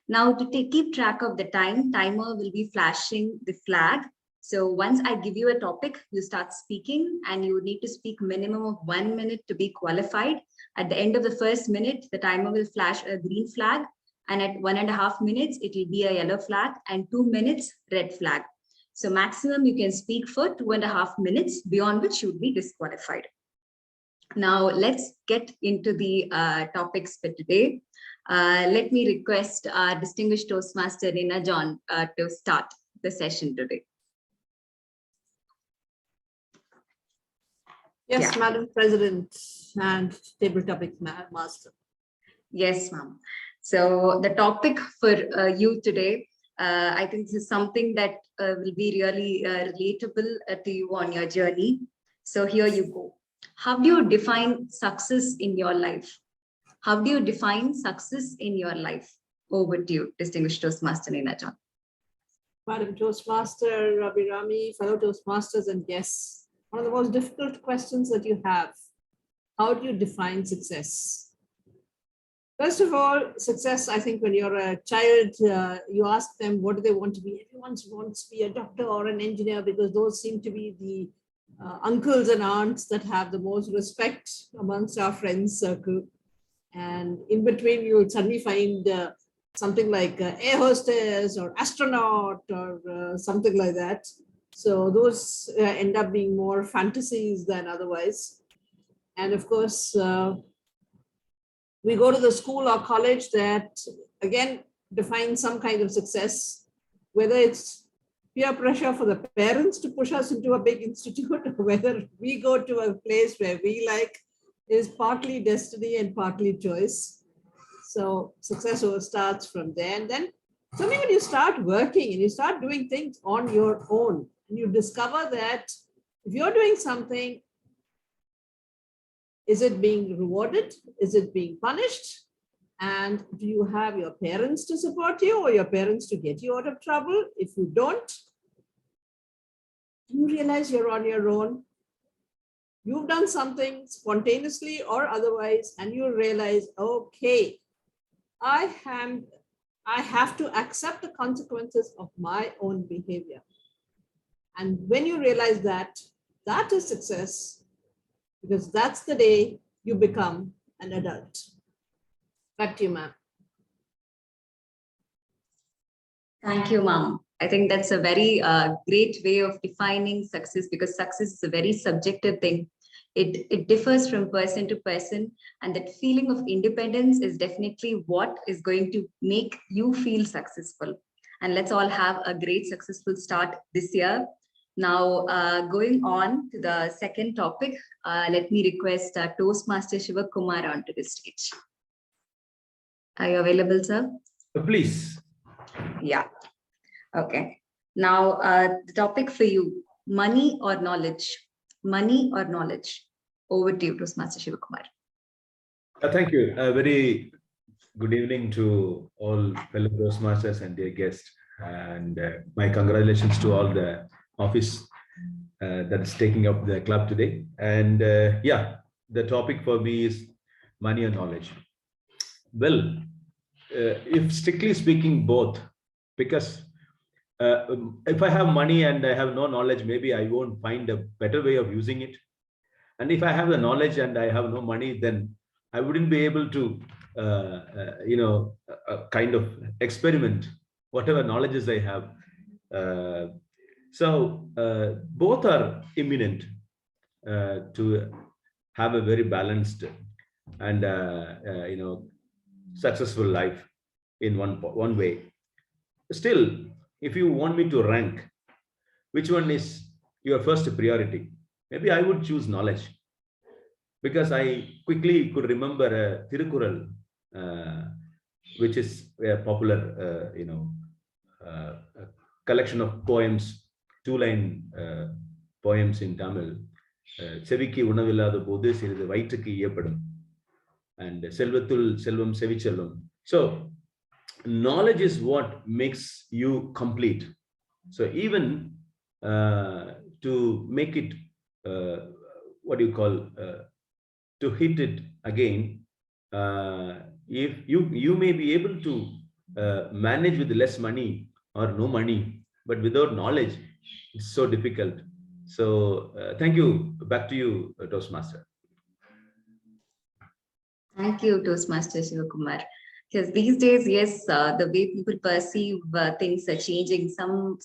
Now, to keep track of the timer will be flashing the flag. So once I give you a topic, you start speaking, and you need to speak minimum of 1 minute to be qualified. At the end of the first minute, the timer will flash a green flag, and at 1.5 minutes, it will be a yellow flag, and 2 minutes, red flag. So maximum you can speak for 2.5 minutes, beyond which you would be disqualified. Now let's get into the topics for today. Let me request our distinguished Toastmaster Rina John to start the session today. Yes, yeah. Madam President and table topic master. Yes, ma'am. So the topic for you today, I think this is something that will be really relatable to you on your journey. So here you go. How do you define success in your life? How do you define success in your life? Over to you, distinguished Toastmaster Rina John. Madam Toastmaster Abhirami, fellow Toastmasters and guests, one of the most difficult questions that you have. How do you define success? First of all, success, I think when you're a child, you ask them, what do they want to be? Everyone wants to be a doctor or an engineer because those seem to be the uncles and aunts that have the most respect amongst our friends circle. And in between, you'll suddenly find something like air hostess or astronaut or something like that. So those end up being more fantasies than otherwise. And of course, we go to the school or college that, again, defines some kind of success, whether it's peer pressure for the parents to push us into a big institute, or whether we go to a place where we like, is partly destiny and partly choice. So success starts from there. And then suddenly when you start working and you start doing things on your own, and you discover that if you're doing something, is it being rewarded? Is it being punished? And do you have your parents to support you or your parents to get you out of trouble? If you don't, you realize you're on your own. You've done something spontaneously or otherwise, and you realize, okay, I have to accept the consequences of my own behavior. And when you realize that, that is success, because that's the day you become an adult. Back to you, ma'am. Thank you, ma'am. I think that's a very great way of defining success, because success is a very subjective thing. It differs from person to person, and that feeling of independence is definitely what is going to make you feel successful. And let's all have a great successful start this year. Now, going on to the second topic, let me request Toastmaster Shiva Kumar onto the stage. Are you available, sir? Please. Yeah. Okay. Now, the topic for you, money or knowledge? Money or knowledge? Over to you, Toastmaster Shiva Kumar. Thank you. A very good evening to all fellow Toastmasters and their guests. And my congratulations to all the office that is taking up the club today. And yeah, the topic for me is money and knowledge. Well, if strictly speaking, both, because if I have money and I have no knowledge, maybe I won't find a better way of using it. And if I have the knowledge and I have no money, then I wouldn't be able to, kind of experiment whatever knowledges I have. So both are imminent to have a very balanced and successful life in one way. still, if you want me to rank, which one is your first priority? Maybe I would choose knowledge, because I quickly could remember a Tirukural, which is a popular, a collection of poems, two-line poems in Tamil. செவிக்கு உணவில்லாத போது சிறிது வயிற்றுக்கு ஈயப்படும், and செல்வத்துள் செல்வம் செவிச்செல்வம். So knowledge is what makes you complete. So even to make it, what do you call, to hit it again, if you may be able to manage with less money or no money, but without knowledge, it's so difficult. So thank you. Back to you, Toastmaster. Thank you, Toastmaster Shivakumar. Because these days, yes, the way people perceive things are changing.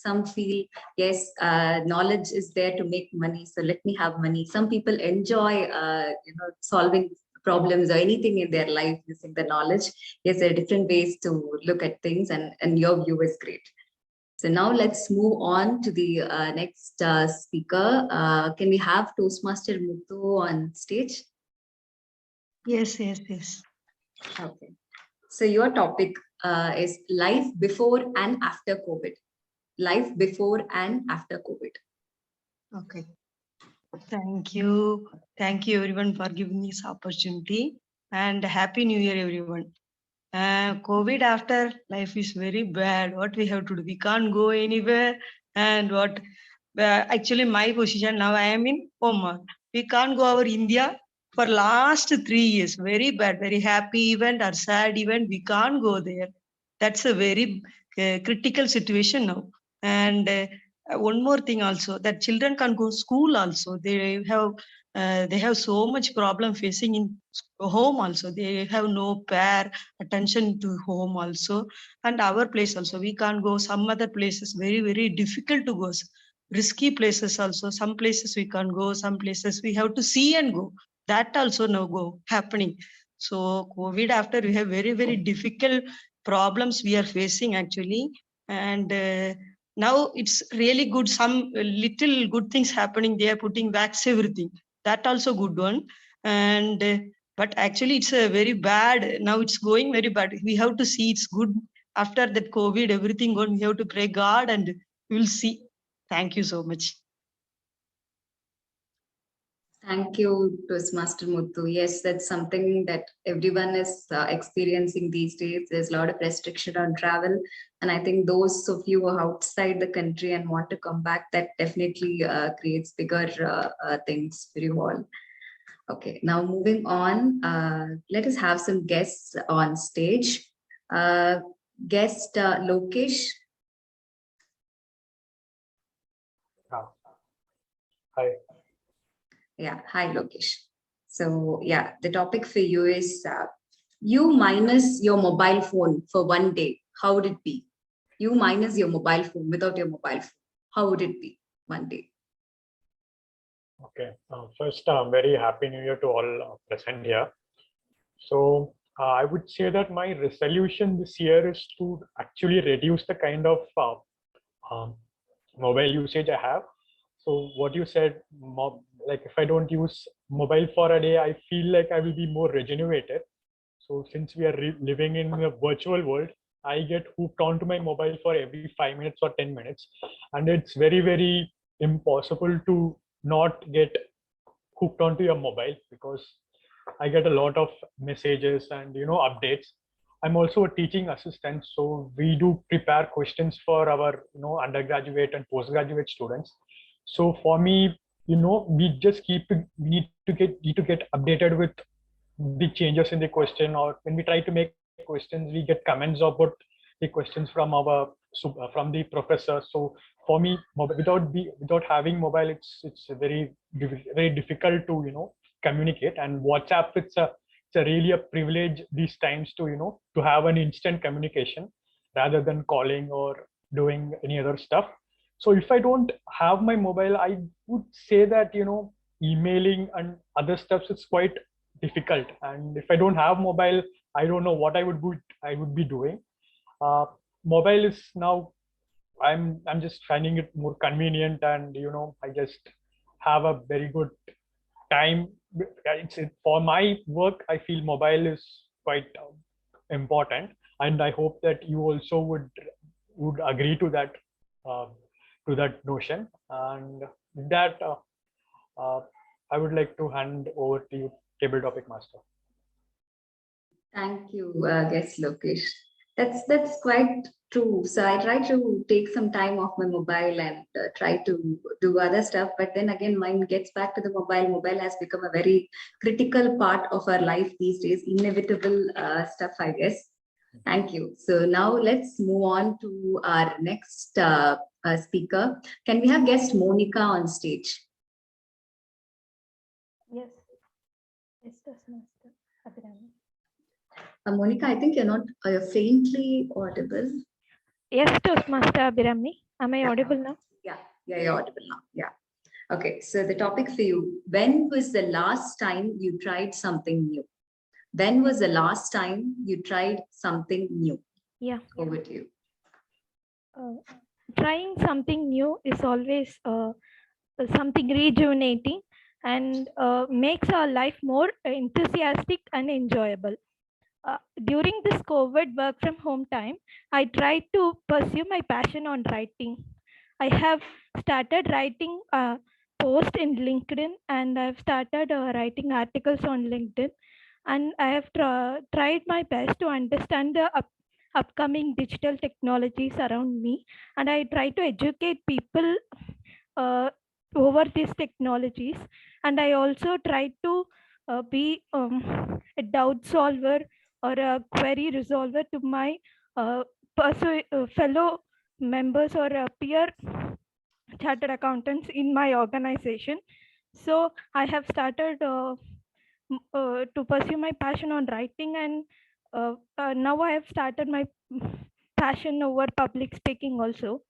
Some feel, yes, knowledge is there to make money, so let me have money. Some people enjoy, solving problems or anything in their life using the knowledge. Yes, there are different ways to look at things, and your view is great. So now let's move on to the next speaker. Can we have Toastmaster Muthu on stage? Yes. Okay. So your topic is life before and after COVID. Life before and after COVID. Okay. Thank you. Thank you everyone for giving this opportunity, and Happy New Year, everyone. COVID after, life is very bad. What we have to do? We can't go anywhere. And what actually my position now, I am in Oman. We can't go over India for last 3 years. Very bad, very happy event or sad event. We can't go there. That's a very critical situation now. And one more thing also, that children can go school also. They have so much problem facing in home also. They have no pair attention to home also, and our place also. We can't go some other places, very, very difficult to go. Risky places also. Some places we can't go, some places we have to see and go. That also no go happening. So COVID after, we have very, very difficult problems we are facing actually. And now it's really good. Some little good things happening. They are putting vax everything. That also good one. And but actually it's a very bad. Now it's going very bad. We have to see it's good after that COVID, everything gone. We have to pray God and we will see. Thank you so much. Thank you, Toastmaster Muthu. Yes, that's something that everyone is experiencing these days. There's a lot of restriction on travel. And I think those of you who are outside the country and want to come back, that definitely creates bigger things for you all. Okay, now moving on, let us have some guests on stage. Guest Lokesh. Hi. Yeah, hi Lokesh. So yeah, the topic for you is you minus your mobile phone for 1 day. How would it be? You minus your mobile phone without your mobile phone. How would it be 1 day? Okay. First, very happy New Year to all present here. So I would say that my resolution this year is to actually reduce the kind of mobile usage I have. So what you said, like if I don't use mobile for a day, I feel like I will be more regenerated. So since we are living in a virtual world, I get hooked onto my mobile for every 5 minutes or 10 minutes. And it's very, very impossible to not get hooked onto your mobile, because I get a lot of messages and updates. I'm also a teaching assistant, so we do prepare questions for our undergraduate and postgraduate students. So for me, we just need to get updated with the changes in the question, or when we try to make questions, we get comments about the questions from the professor. So for me, without having mobile, it's very, very difficult to communicate. And WhatsApp, it's really a privilege these times to have an instant communication rather than calling or doing any other stuff. So if I don't have my mobile, I would say that emailing and other stuff is quite difficult. And if I don't have mobile, I don't know what I would be doing. mobile is now, I'm just finding it more convenient, and I just have a very good time. For my work, I feel mobile is quite important, and I hope that you also would agree to that notion. And with that, I would like to hand over to you, table topic master. Thank you, guest Lokesh. That's quite true. So I try to take some time off my mobile and try to do other stuff. But then again, mine gets back to the mobile. Mobile has become a very critical part of our life these days. Inevitable stuff, I guess. Thank you. So now let's move on to our next speaker. Can we have guest Monica on stage? Yes. Yes, Toastmaster Abhirami. Monica, I think you're faintly audible. Yes, Toastmaster Abhirami. Am I audible now? Yeah, you're audible now. Yeah. Okay, so the topic for you: when was the last time you tried something new? When was the last time you tried something new? Yeah. Over to you. Trying something new is always something rejuvenating and makes our life more enthusiastic and enjoyable. During this COVID work from home time, I tried to pursue my passion on writing. I have started writing posts in LinkedIn, and I've started writing articles on LinkedIn, and I have tried my best to understand the upcoming digital technologies around me, and I try to educate people over these technologies, and I also try to be a doubt solver or a query resolver to my fellow members or peer chartered accountants in my organization. So I have started to pursue my passion on writing, and now I have started my passion over public speaking also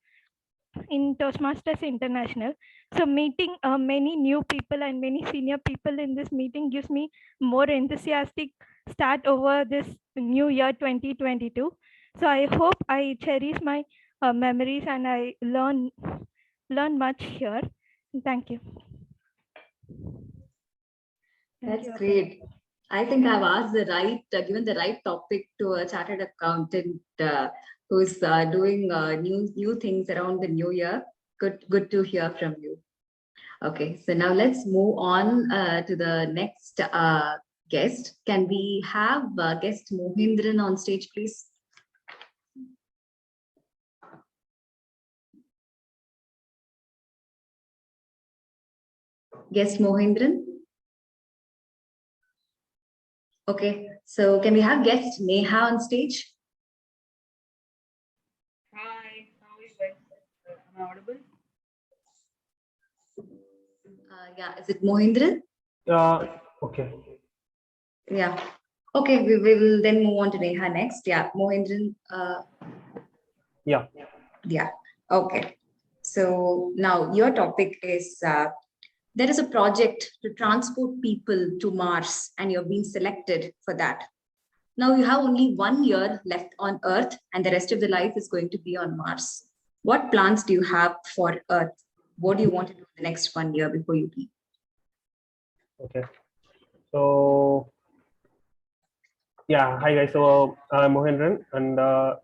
in Toastmasters International. So meeting many new people and many senior people in this meeting gives me more enthusiastic start over this new year 2022. So I hope I cherish my memories and I learn much here. Thank you. That's great. I think I've asked given the right topic to a chartered accountant who's doing new things around the new year. Good to hear from you. Okay, so now let's move on to the next guest. Can we have guest Mohindran on stage, please? Guest Mohindran. Okay, so can we have guest Neha on stage? Hi, how is it? Am I audible? Yeah, is it Mohindran? Okay. Yeah. Okay, we will then move on to Neha next. Yeah, Mohindran. Yeah. Yeah. Okay. So now your topic is there is a project to transport people to Mars, and you're being selected for that. Now you have only 1 year left on Earth, and the rest of the life is going to be on Mars. What plans do you have for Earth? What do you want to do in the next 1 year before you leave? Okay. So yeah, hi guys. So I'm Mohindran, and I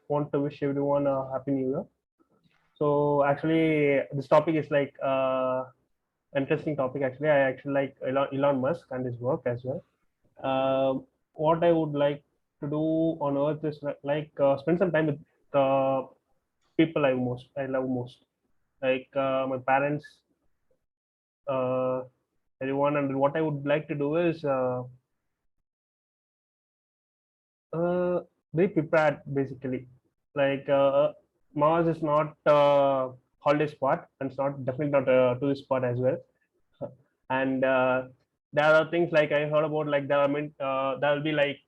want to wish everyone a happy new year. So actually, this topic is like interesting topic. Actually, I actually like Elon Musk and his work as well. What I would like to do on Earth is like spend some time with people I love most, like my parents, everyone. And what I would like to do is be prepared, basically. Like Mars is not a holiday spot, and it's not definitely not a tourist spot as well. And there are things like I heard about, like there will be like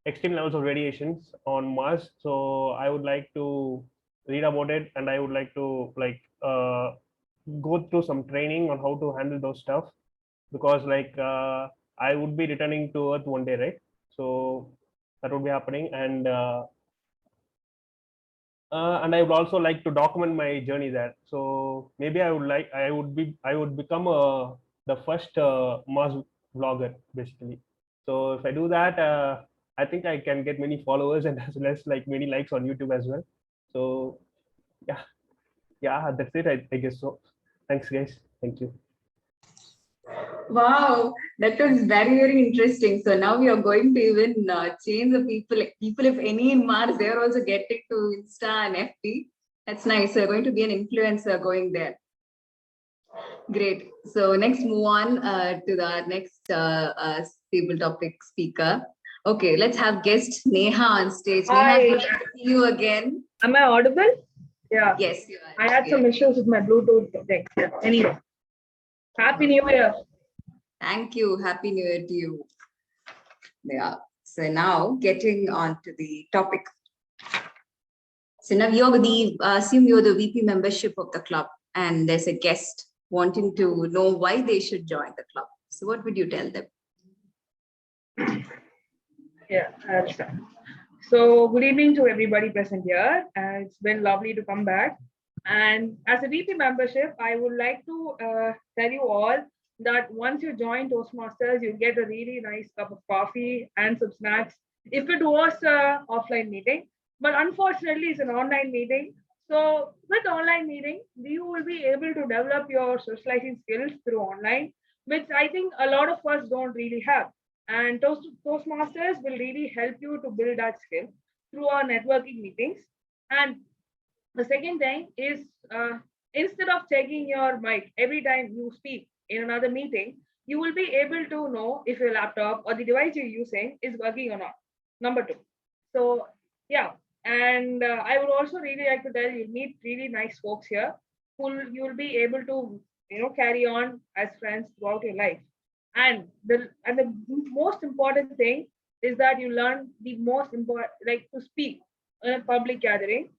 extreme levels of radiations on Mars. So I would like to read about it, and I would like to like go through some training on how to handle those stuff, because like I would be returning to Earth one day, right? So that would be happening, and and I would also like to document my journey there. So maybe I would become the first mass vlogger basically. So if I do that, I think I can get many followers and as well as like many likes on YouTube as well. So yeah, that's it. I guess so. Thanks, guys. Thank you. Wow, that was very interesting. So now we are going to even change the people. People, if any in Mars, they are also getting to Insta and FB. That's nice. So you're going to be an influencer going there. Great. So next, move on to the next table topic speaker. Okay, let's have guest Neha on stage. Hi. Neha, good to see you again. Am I audible? Yeah. Yes, you are. I had some issues with my Bluetooth thing. Yeah. Anyway, Happy New Year. Thank you. Happy New Year to you. Yeah. So now getting on to the topic. So now assume you're the VP membership of the club and there's a guest wanting to know why they should join the club. So what would you tell them? Yeah, that's right. So good evening to everybody present here. It's been lovely to come back. And as a VP membership, I would like to tell you all that once you join Toastmasters, you get a really nice cup of coffee and some snacks. If it was an offline meeting, but unfortunately it's an online meeting. So with online meeting, you will be able to develop your socializing skills through online, which I think a lot of us don't really have. And Toastmasters will really help you to build that skill through our networking meetings. And the second thing is instead of checking your mic every time you speak in another meeting, you will be able to know if your laptop or the device you're using is working or not. Number two. So yeah, and I would also really like to tell you, meet really nice folks here who you'll be able to carry on as friends throughout your life. And the most important thing is that you learn the most important, like to speak in a public gathering,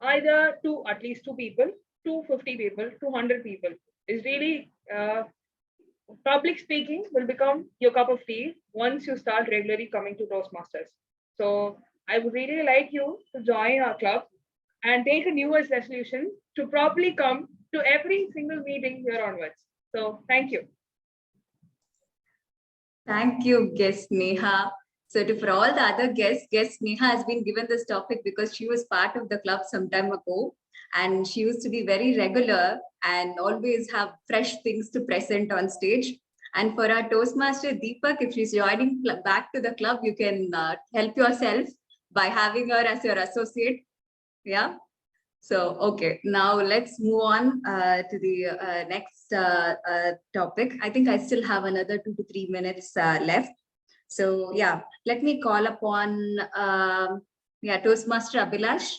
either to at least 2 people, 250 people, 200 people. Is really public speaking will become your cup of tea once you start regularly coming to Toastmasters. So I would really like you to join our club and take a New Year's resolution to properly come to every single meeting here onwards. So thank you. Thank you, guest Neha. So for all the other guest Neha has been given this topic because she was part of the club some time ago. And she used to be very regular and always have fresh things to present on stage. And for our Toastmaster Deepak, if she's joining back to the club, you can help yourself by having her as your associate. Yeah. So, okay, now let's move on to the next topic. I think I still have another 2 to 3 minutes left. So yeah, let me call upon Toastmaster Abhilash.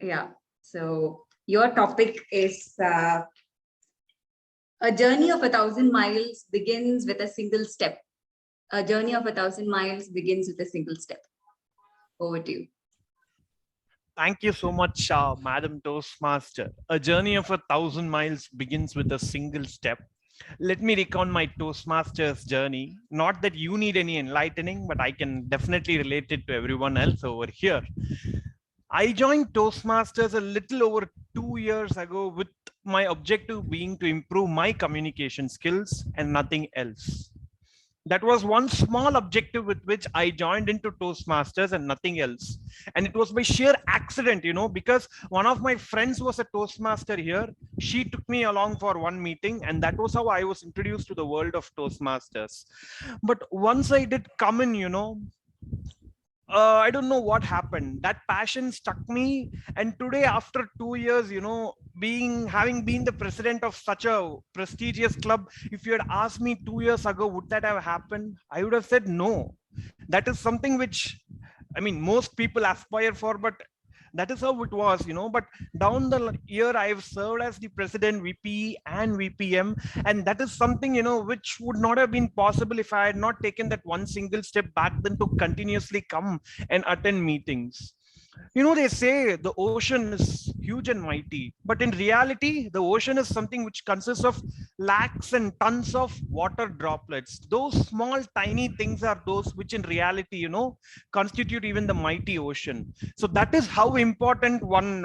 Yeah, so your topic is a journey of 1,000 miles begins with a single step. A journey of 1,000 miles begins with a single step. Over to you. Thank you so much, Madam Toastmaster. A journey of 1,000 miles begins with a single step. Let me recount my Toastmasters journey. Not that you need any enlightening, but I can definitely relate it to everyone else over here. I joined Toastmasters a little over 2 years ago with my objective being to improve my communication skills and nothing else. That was one small objective with which I joined into Toastmasters and nothing else. And it was by sheer accident, because one of my friends was a Toastmaster here. She took me along for one meeting, and that was how I was introduced to the world of Toastmasters. But once I did come in, I don't know what happened. That passion stuck me. And today, after 2 years, having been the president of such a prestigious club, if you had asked me 2 years ago, would that have happened? I would have said no. That is something which, most people aspire for, but that is how it was, but down the year I've served as the president, VP and VPM, and that is something, which would not have been possible if I had not taken that one single step back then to continuously come and attend meetings. You know, they say the ocean is huge and mighty, but in reality, the ocean is something which consists of lakhs and tons of water droplets. Those small, tiny things are those which in reality, you know, constitute even the mighty ocean. So that is how important one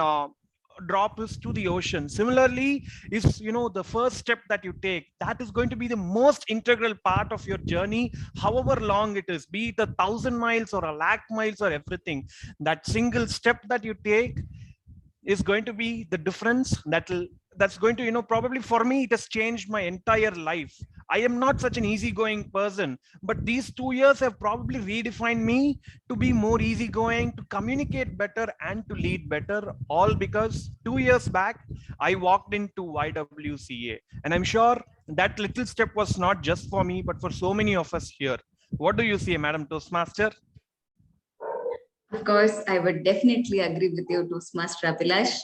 drop is to the ocean. Similarly, is, you know, the first step that you take, that is going to be the most integral part of your journey, however long it is, be it 1,000 miles or 1,00,000 miles or everything. That single step that you take is going to be the difference that's going to, you know, probably for me it has changed my entire life. I am not such an easygoing person, but these 2 years have probably redefined me to be more easygoing, to communicate better, and to lead better, all because 2 years back I walked into YWCA, and I'm sure that little step was not just for me but for so many of us here. What do you say, Madam Toastmaster? Of course, I would definitely agree with you, Toastmaster Abhilash.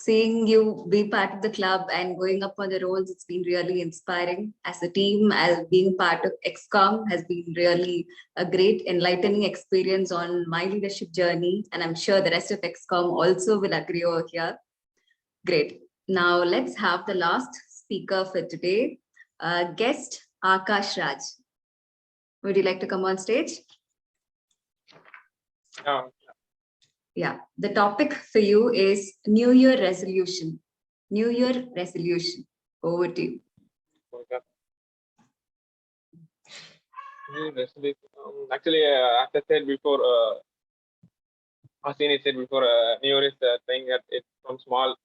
Seeing you be part of the club and going up on the roles, it's been really inspiring. As a team, as being part of XCOM has been really a great enlightening experience on my leadership journey. And I'm sure the rest of XCOM also will agree over here. Great. Now let's have the last speaker for today, guest Akash Raj. Would you like to come on stage? Yeah, the topic for you is New Year resolution. New Year resolution. Over to you. Actually, as I said before, Hasini said before, New Year is saying that it's from small,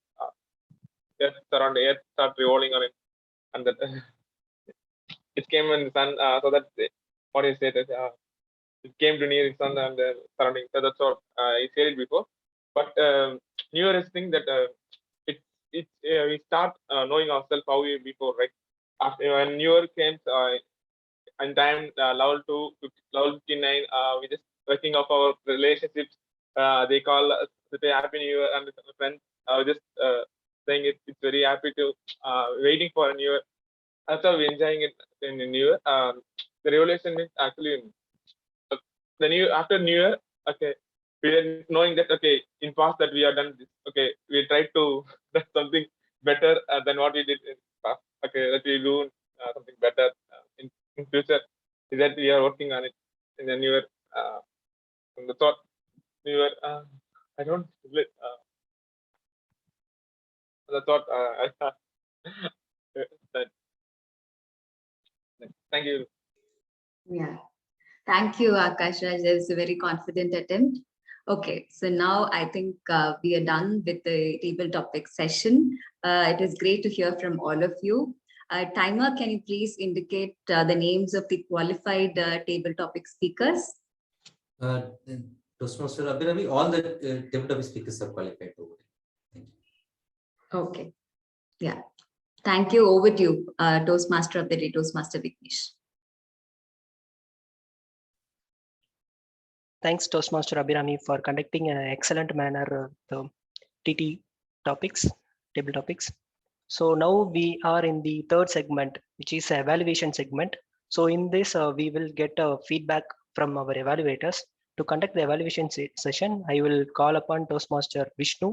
just around the earth start revolving on it, and that it came in the sun. So that's what he said. It came to near the sun and the surrounding. So that's what he said it before. But New Year is thing that we start knowing ourselves how we before, right? After when New Year came, and time level 2, level 59, we just working of our relationships. They call us to say Happy New Year, and friends just saying it's very happy to waiting for a New Year. After we enjoying it in the New Year, the revelation is actually the new after New Year. Okay, we are knowing that okay, in past that we have done this. Okay, we tried to do something better than what we did in past. Okay, that we do something better in future. Is that we are working on it in the New Year. The thought New Year. I don't split. The thought. Thank you. Yeah. Thank you, Akash Raj. That was a very confident attempt. Okay, so now I think we are done with the table topic session. It is great to hear from all of you. Timer, can you please indicate the names of the qualified table topic speakers? Toastmaster Abhirami, all the table topic speakers are qualified. Thank you. Okay. Yeah. Thank you. Over to you, Toastmaster of the day, Toastmaster Vignesh. Thanks, Toastmaster Abhirami, for conducting in an excellent manner the TT topics, table topics. So now we are in the third segment, which is evaluation segment. So in this, we will get feedback from our evaluators. To conduct the evaluation session, I will call upon Toastmaster Vishnu.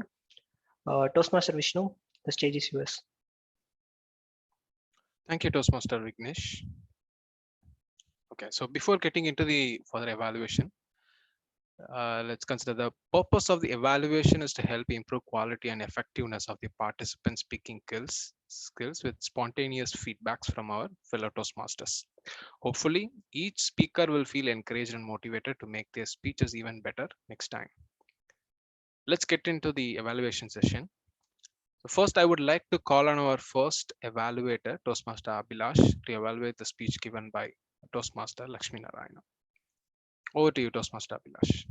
Toastmaster Vishnu, the stage is yours. Thank you, Toastmaster Vignesh. Okay, so before getting into the further evaluation, let's consider the purpose of the evaluation is to help improve quality and effectiveness of the participant speaking skills with spontaneous feedbacks from our fellow Toastmasters. Hopefully, each speaker will feel encouraged and motivated to make their speeches even better next time. Let's get into the evaluation session. So first, I would like to call on our first evaluator, Toastmaster Abhilash, to evaluate the speech given by Toastmaster Lakshmi Narayana. Over to you, Toastmaster Abhilash.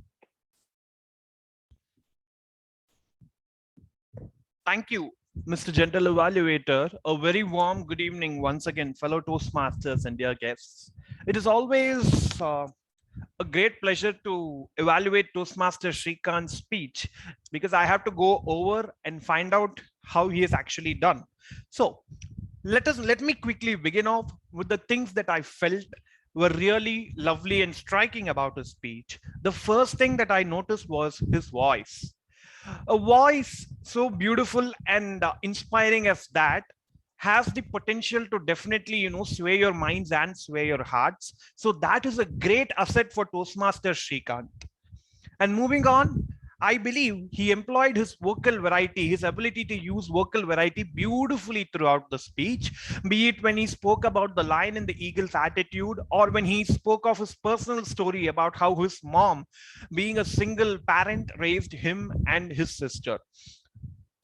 Thank you, Mr. Gentle Evaluator. A very warm good evening once again, fellow Toastmasters and dear guests. It is always a great pleasure to evaluate Toastmaster Shrikant's speech because I have to go over and find out how he has actually done. So let me quickly begin off with the things that I felt were really lovely and striking about his speech, the first thing that I noticed was his voice. A voice so beautiful and inspiring as that has the potential to definitely, sway your minds and sway your hearts. So that is a great asset for Toastmaster Shrikant. And moving on, I believe he employed his vocal variety, his ability to use vocal variety beautifully throughout the speech, be it when he spoke about the lion and the eagle's attitude, or when he spoke of his personal story about how his mom, being a single parent, raised him and his sister.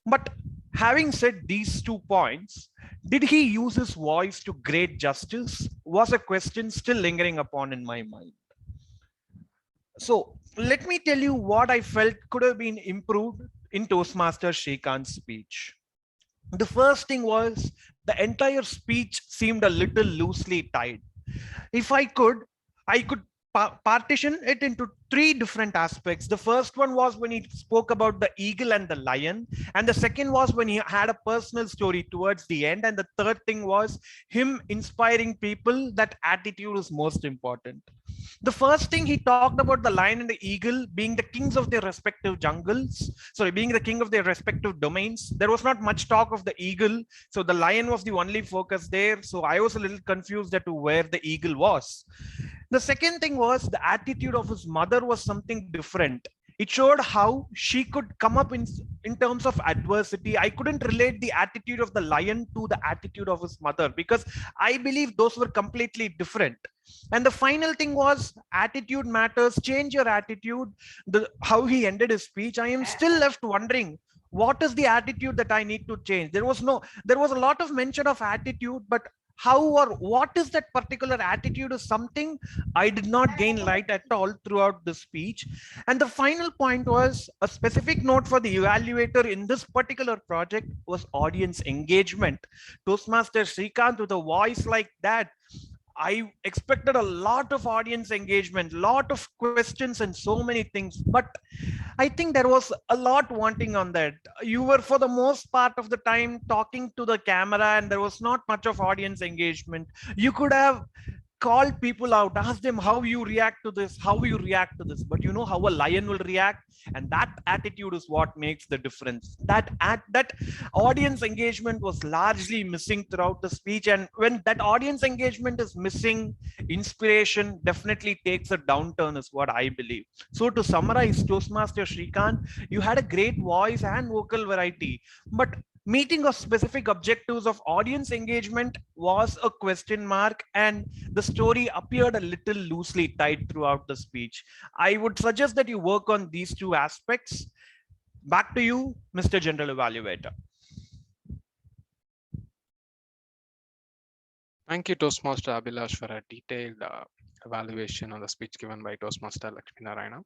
But having said these 2 points, did he use his voice to great justice? Was a question still lingering upon in my mind. So let me tell you what I felt could have been improved in Toastmaster Shrikant's speech. The first thing was the entire speech seemed a little loosely tied. If I could partition it into 3 different aspects. The first one was when he spoke about the eagle and the lion, and the second was when he had a personal story towards the end, and the third thing was him inspiring people that attitude is most important. The first thing, he talked about the lion and the eagle being the kings of their respective jungles, being the king of their respective domains. There was not much talk of the eagle, so the lion was the only focus there. So I was a little confused as to where the eagle was. The second thing was the attitude of his mother was something different. It showed how she could come up in terms of adversity. I couldn't relate the attitude of the lion to the attitude of his mother, because I believe those were completely different. And the final thing was attitude matters, change your attitude. How he ended his speech, I am still left wondering, what is the attitude that I need to change? There was a lot of mention of attitude, but how or what is that particular attitude is something I did not gain light at all throughout the speech. And the final point was a specific note for the evaluator in this particular project was audience engagement. Toastmaster Shrikant, with a voice like that, I expected a lot of audience engagement, lot of questions and so many things, but I think there was a lot wanting on that. You were for the most part of the time talking to the camera and there was not much of audience engagement. You could have called people out, ask them how you react to this, but you know how a lion will react, and that attitude is what makes the difference. That audience engagement was largely missing throughout the speech, and when that audience engagement is missing, inspiration definitely takes a downturn is what I believe. So to summarize, Toastmaster Shrikant, you had a great voice and vocal variety, but meeting of specific objectives of audience engagement was a question mark, and the story appeared a little loosely tied throughout the speech. I would suggest that you work on these 2 aspects. Back to you, Mr. General Evaluator. Thank you, Toastmaster Abhilash, for a detailed evaluation on the speech given by Toastmaster Lakshmi Narayana.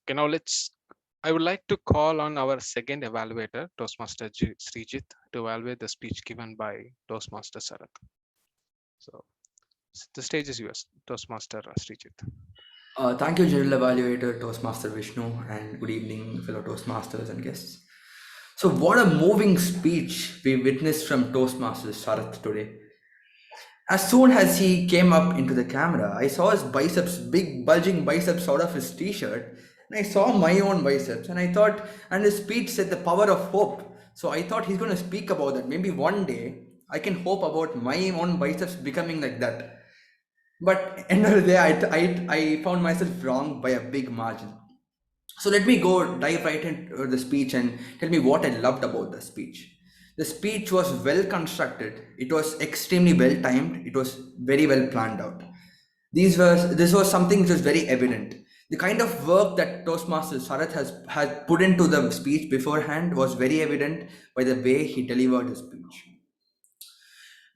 Okay, now I would like to call on our second evaluator, Toastmaster Srijit, to evaluate the speech given by Toastmaster Sarath. So the stage is yours, Toastmaster Srijit. Thank you, General Evaluator Toastmaster Vishnu, and good evening, fellow Toastmasters and guests. So what a moving speech we witnessed from Toastmaster Sarath today. As soon as he came up into the camera, I saw his biceps, big bulging biceps out of his t-shirt, and I saw my own biceps, and I thought, and his speech said the power of hope. So I thought he's going to speak about that. Maybe one day I can hope about my own biceps becoming like that. But end of the day, I found myself wrong by a big margin. So let me dive right into the speech and tell me what I loved about the speech. The speech was well constructed. It was extremely well timed. It was very well planned out. This was something which was very evident. The kind of work that Toastmaster Sarath has put into the speech beforehand was very evident by the way he delivered his speech.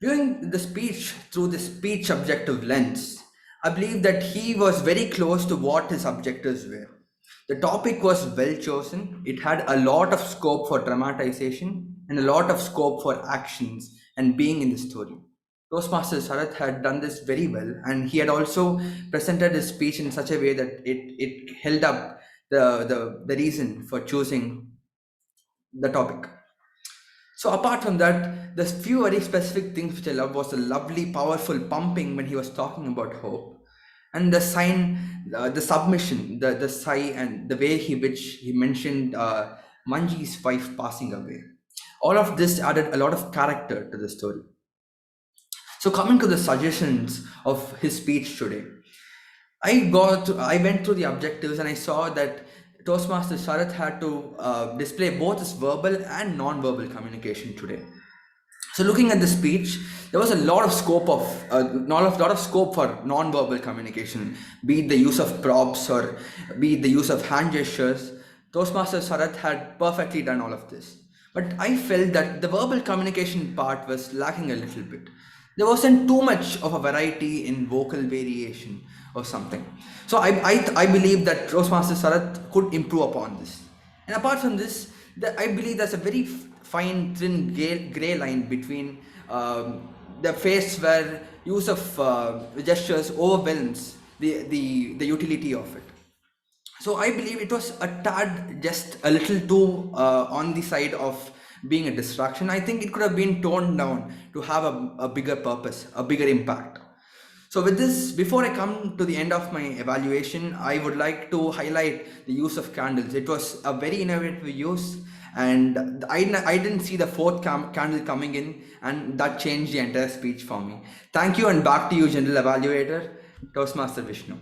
Viewing the speech through the speech objective lens, I believe that he was very close to what his objectives were. The topic was well chosen. It had a lot of scope for dramatization and a lot of scope for actions and being in the story. Toastmaster Sarath had done this very well, and he had also presented his speech in such a way that it held up the reason for choosing the topic. So apart from that, there's few very specific things which I love was the lovely, powerful pumping when he was talking about hope, and the sign, the submission, the sigh, and the way which he mentioned Manji's wife passing away. All of this added a lot of character to the story. So coming to the suggestions of his speech today, I went through the objectives and I saw that Toastmaster Sharath had to display both his verbal and non-verbal communication today. So looking at the speech, there was a lot of scope for non-verbal communication, be it the use of props or be it the use of hand gestures. Toastmaster Sharath had perfectly done all of this. But I felt that the verbal communication part was lacking a little bit. There wasn't too much of a variety in vocal variation or something. So I believe that Toastmaster Sharath could improve upon this. And apart from this, I believe there's a very fine, thin, gray line between the phase where use of gestures overwhelms the utility of it. So I believe it was a tad just a little too on the side of being a distraction. I think it could have been toned down to have a bigger purpose, a bigger impact. So with this, before I come to the end of my evaluation, I would like to highlight the use of candles. It was a very innovative use, and I didn't see the fourth candle coming in, and that changed the entire speech for me. Thank you, and back to you, General Evaluator, Toastmaster Vishnu.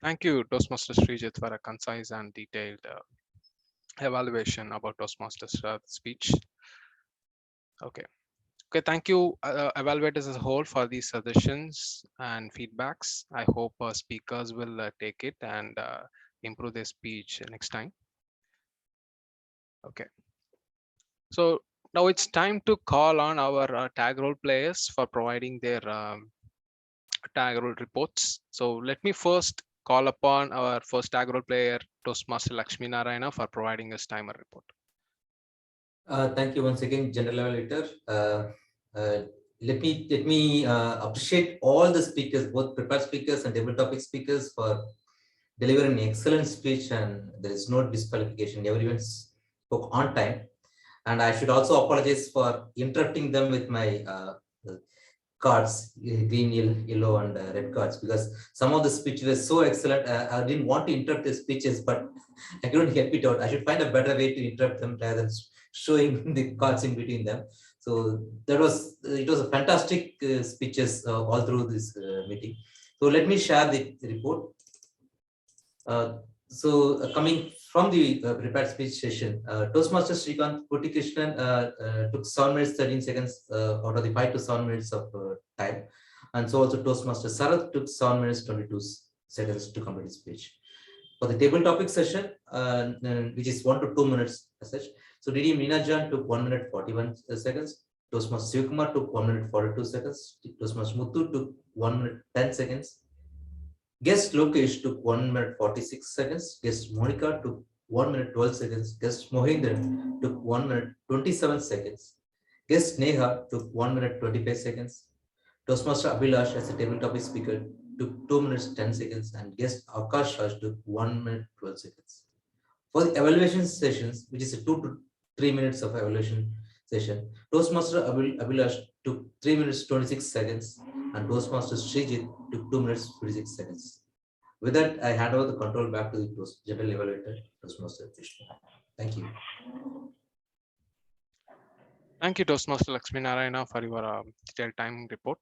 Thank you, Toastmaster Srijit, for a concise and detailed evaluation about Toastmaster Sharath's speech. Okay, thank you, evaluators as a whole, for these suggestions and feedbacks. I hope speakers will take it and improve their speech next time. Okay, so now it's time to call on our tag role players for providing their tag role reports. So let me first call upon our first tag role player, Toastmaster Lakshmi Narayana, for providing his timer report. Thank you once again, General Evaluator. Let me appreciate all the speakers, both prepared speakers and table topic speakers, for delivering an excellent speech, and there is no disqualification. Everyone spoke on time. And I should also apologize for interrupting them with my cards, green, yellow, and red cards, because some of the speeches were so excellent. I didn't want to interrupt the speeches, but I couldn't help it out. I should find a better way to interrupt them rather than showing the cards in between them. So it was a fantastic speeches all through this meeting. So let me share the report. Coming from the prepared speech session, Toastmaster Srikanth Kottikrishnan took 7 minutes 13 seconds out of the 5 to 7 minutes of time, and so also Toastmaster Sharath took 7 minutes 22 seconds to complete his speech. For the table topic session, which is 1 to 2 minutes as such, so DD Meena Jan took 1 minute 41 seconds, Toastmaster Sivakumar took 1 minute 42 seconds, Toastmaster Muthu took 1 minute 10 seconds, Guest Lokesh took 1 minute 46 seconds. Guest Monica took 1 minute 12 seconds. Guest Mohindran took 1 minute 27 seconds. Guest Neha took 1 minute 25 seconds. Toastmaster Abhilash as a table topic speaker took 2 minutes 10 seconds. And guest Akash Raj took 1 minute 12 seconds. For the evaluation sessions, which is a 2 to 3 minutes of evaluation session, Toastmaster Abhilash took 3 minutes 26 seconds, and Toastmaster Srijit took 2 minutes 56 seconds. With that, I hand over the control back to the General Evaluator, Toastmaster Vishnu. Thank you. Thank you, Toastmaster Lakshmi Narayana, for your detailed time report.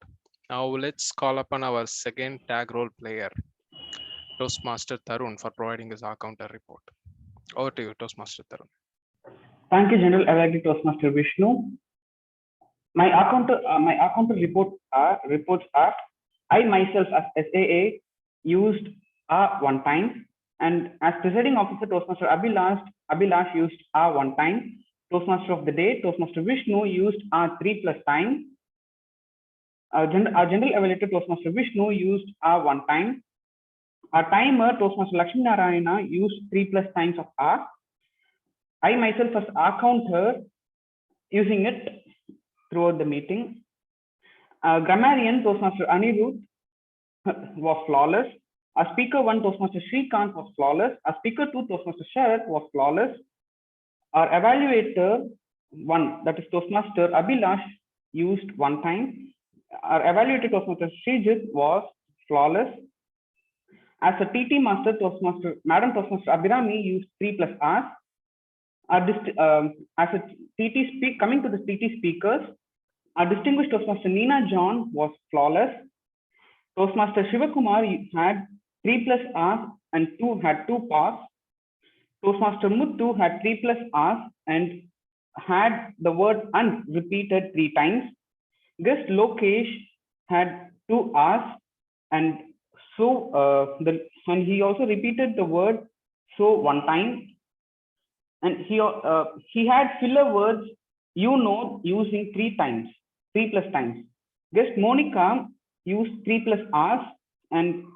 Now let's call upon our second tag role player, Toastmaster Tarun, for providing his counter report. Over to you, Toastmaster Tarun. Thank you, General Evaluator Toastmaster Vishnu. My counter reports are: I myself as SAA used one time, and as presiding officer Toastmaster Abhilash used one time. Toastmaster of the day, Toastmaster Vishnu, used 3+ times. Our General Evaluator Toastmaster Vishnu used 1 time. Our timer Toastmaster Lakshmi Narayana used 3+ times of R. I myself as counter, using it throughout the meeting. Grammarian Toastmaster Anirudh was flawless. Our speaker 1 Toastmaster Srikanth was flawless. Our speaker 2 Toastmaster Sharath was flawless. Our evaluator one, that is Toastmaster Abhilash, used 1 time. Our evaluator Toastmaster Srijit was flawless. As a TT master, Madam Toastmaster Abhirami used 3+ hours. As a TT coming to the TT speakers, our distinguished Toastmaster Nina John was flawless. Toastmaster Shivakumar had 3+ hours and had 2 pass. Toastmaster Muthu had 3+ hours and had the word "and" repeated 3 times. Guest Lokesh had 2 hours and and he also repeated the word "so" 1 time. And he had filler words using 3 times, 3+ times. Guest Monica used 3+ hours and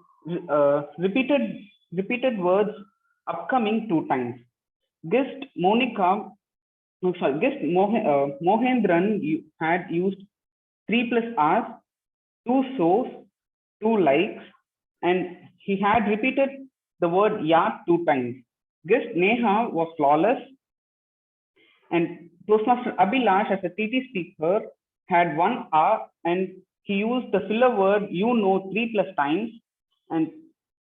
repeated words upcoming 2 times. Guest Mohendran had used 3+ hours, 2 so's, 2 likes, and he had repeated the word "yeah" 2 times. Guest Neha was flawless, and Toastmaster Abhilash as a TT speaker had 1 hour and he used the filler word 3+ times, and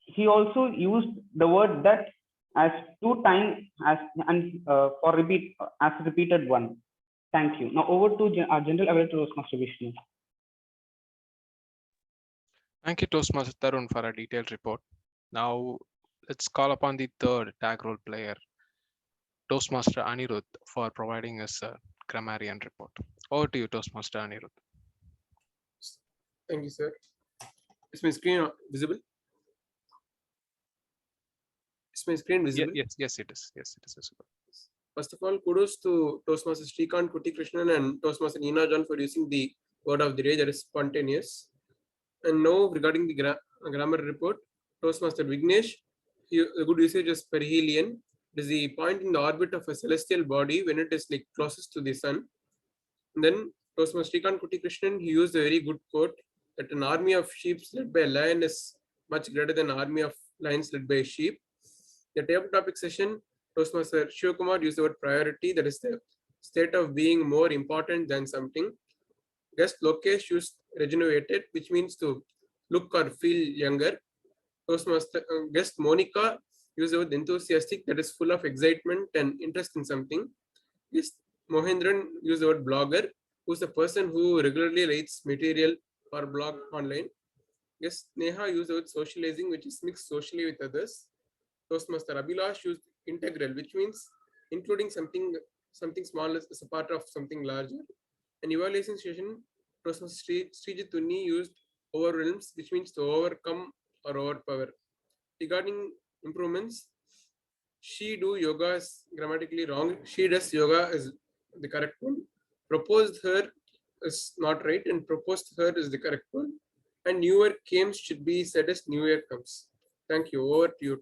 he also used the word "that" as 2 times as repeated one. Thank you. Now over to our General Evaluator Toastmaster Vishnu. Thank you, Toastmaster Tarun, for a detailed report. Now let's call upon the third tag role player, Toastmaster Anirudh, for providing us a grammarian report. Over to you, Toastmaster Anirudh. Thank you, sir. Is my screen visible? Is my screen visible? Yes, it is. Yes, it is visible. First of all, kudos to Toastmaster Srikant Kuttikrishnan and Toastmaster Nina John for using the word of the day, that is spontaneous. And now regarding the grammar report, Toastmaster Vignesh, the good usage is perihelion. It is the point in the orbit of a celestial body when it is like closest to the sun. And then Toastmaster Srikant Kuttikrishnan, he used a very good quote that an army of sheep led by a lion is much greater than an army of lions led by a sheep. The table topic session, Toastmaster Shivakumar used the word priority, that is the state of being more important than something. Guest Lokesh used regenerated, which means to look or feel younger. Toastmaster guest Monica used the word enthusiastic, that is full of excitement and interest in something. Guest Mohendran used the word blogger, who's a person who regularly writes material or blog online. Guest Neha used the word socializing, which is mixed socially with others. Toastmaster Abhilash used integral, which means including something small as a part of something larger. An evaluation session, Toastmaster Srijit Tunni used overwhelms, which means to overcome or overpower. Regarding improvements, she do yoga is grammatically wrong. She does yoga is the correct one. Proposed her is not right, and proposed her is the correct one. And New Year came should be said as New Year comes. Thank you. Over to you,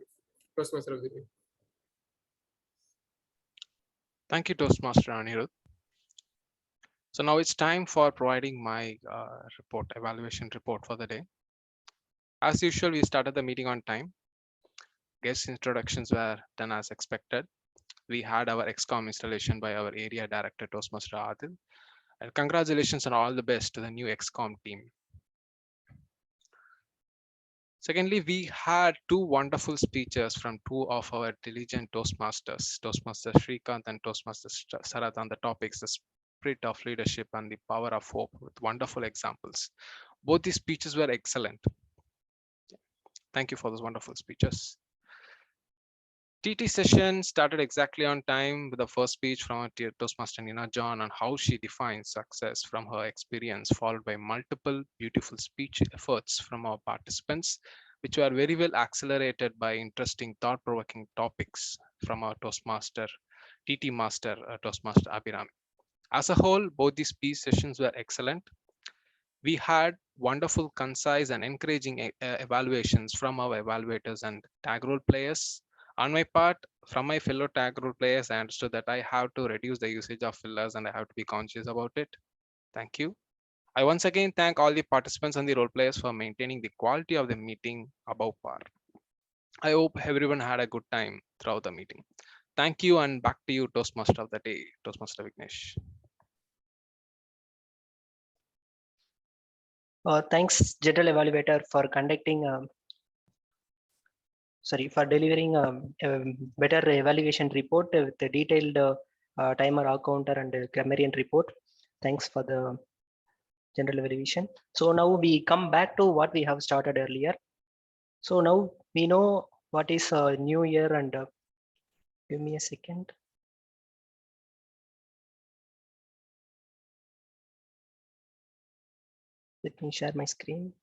Toastmaster of the day. Thank you, Toastmaster Anirudh. So now it's time for providing my evaluation report for the day. As usual, we started the meeting on time. Guest introductions were done as expected. We had our XCOM installation by our area director, Toastmaster Adil. And congratulations and all the best to the new XCOM team. Secondly, we had 2 wonderful speeches from 2 of our diligent Toastmasters, Toastmaster Srikant and Toastmaster Sarath, on the topics, the spirit of leadership and the power of hope, with wonderful examples. Both these speeches were excellent. Thank you for those wonderful speeches. TT session started exactly on time with the first speech from our Toastmaster Nina John on how she defines success from her experience, followed by multiple beautiful speech efforts from our participants, which were very well accelerated by interesting thought-provoking topics from our Toastmaster, TT Master, Toastmaster Abhirami. As a whole, both these speech sessions were excellent. We had wonderful, concise, and encouraging evaluations from our evaluators and tag role players. On my part, from my fellow tag role players, I understood that I have to reduce the usage of fillers and I have to be conscious about it. Thank you. I once again thank all the participants and the role players for maintaining the quality of the meeting above par. I hope everyone had a good time throughout the meeting. Thank you, and back to you, Toastmaster of the day, Toastmaster Vignesh. Thanks, General Evaluator, for conducting, for delivering a better evaluation report with the detailed timer, hour counter, and grammarian report. Thanks for the general evaluation. So now we come back to what we have started earlier. So now we know what is new year, and give me a second. Let me share my screen.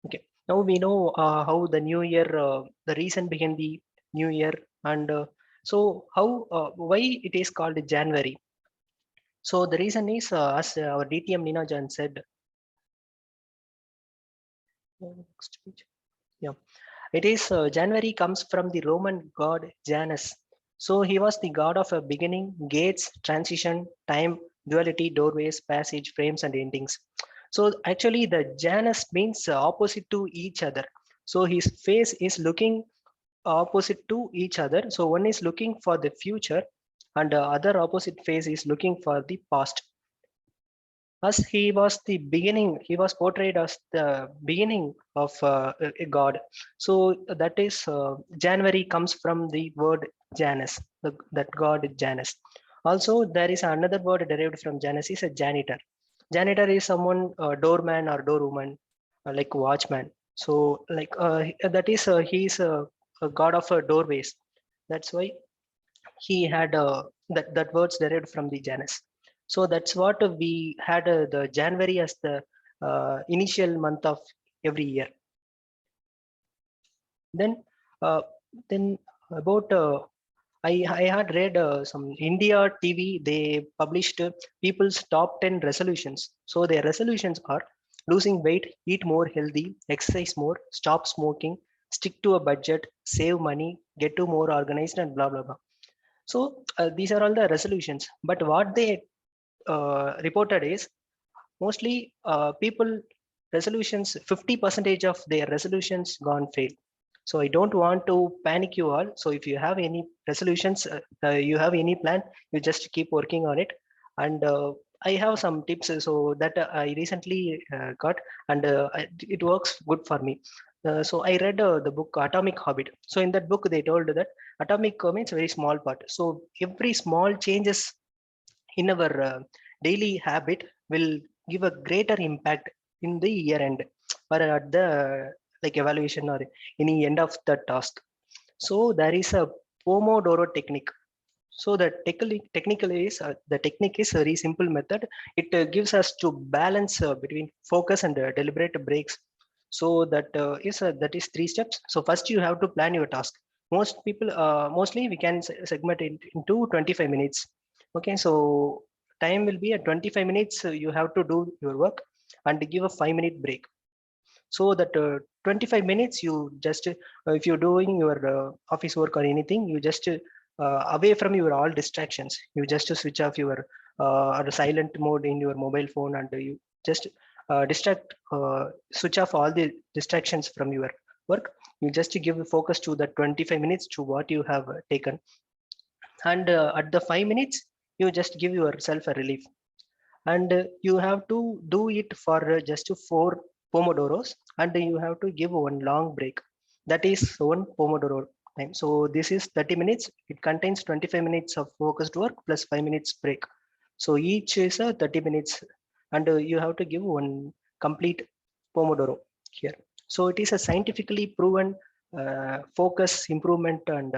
Okay, now we know how the new year, the reason behind the new year, and so how, why it is called January. So the reason is, as our DTM Nina Jan said, next page. Yeah, it is January comes from the Roman god Janus. So he was the god of a beginning, gates, transition, time, duality, doorways, passage, frames, and endings. So actually the Janus means opposite to each other. So his face is looking opposite to each other. So one is looking for the future, and the other opposite face is looking for the past. As he was the beginning, he was portrayed as the beginning of a god. So that is January comes from the word Janus, that god Janus. Also, there is another word derived from Janus, is a janitor. Janitor is someone, doorman or doorwoman, like watchman. So like that is he is a god of doorways. That's why he had that words derived from the Janus. So that's what we had the January as the initial month of every year. Then about I had read some India TV. They published people's top 10 resolutions. So their resolutions are losing weight, eat more healthy, exercise more, stop smoking, stick to a budget, save money, get to more organized, and blah blah blah. So these are all the resolutions. But what they reported is mostly people resolutions, 50% of their resolutions gone fail. So I don't want to panic you all. So if you have any resolutions, you have any plan, you just keep working on it. And I have some tips so that I recently got, and it works good for me. So I read the book Atomic Habit. So in that book, they told that atomic means very small part. So every small changes in our daily habit will give a greater impact in the year end or at the like evaluation or any end of the task. So there is a Pomodoro technique. So the technically is the technique is a very simple method. It gives us to balance between focus and deliberate breaks. So that is 3 steps. So first you have to plan your task. Most people, mostly we can segment it into 25 minutes. Okay, so time will be at 25 minutes. You have to do your work and give a 5-minute break. So that 25 minutes you just, if you're doing your office work or anything, you just away from your all distractions, you just switch off your silent mode in your mobile phone, and you just switch off all the distractions from your work. You just give focus to the 25 minutes to what you have taken, and at the 5 minutes you just give yourself a relief, and you have to do it for just 4 Pomodoros, and you have to give one long break. That is 1 Pomodoro time. So this is 30 minutes. It contains 25 minutes of focused work plus 5 minutes break. So each is 30 minutes, and you have to give 1 complete Pomodoro here. So it is a scientifically proven focus improvement and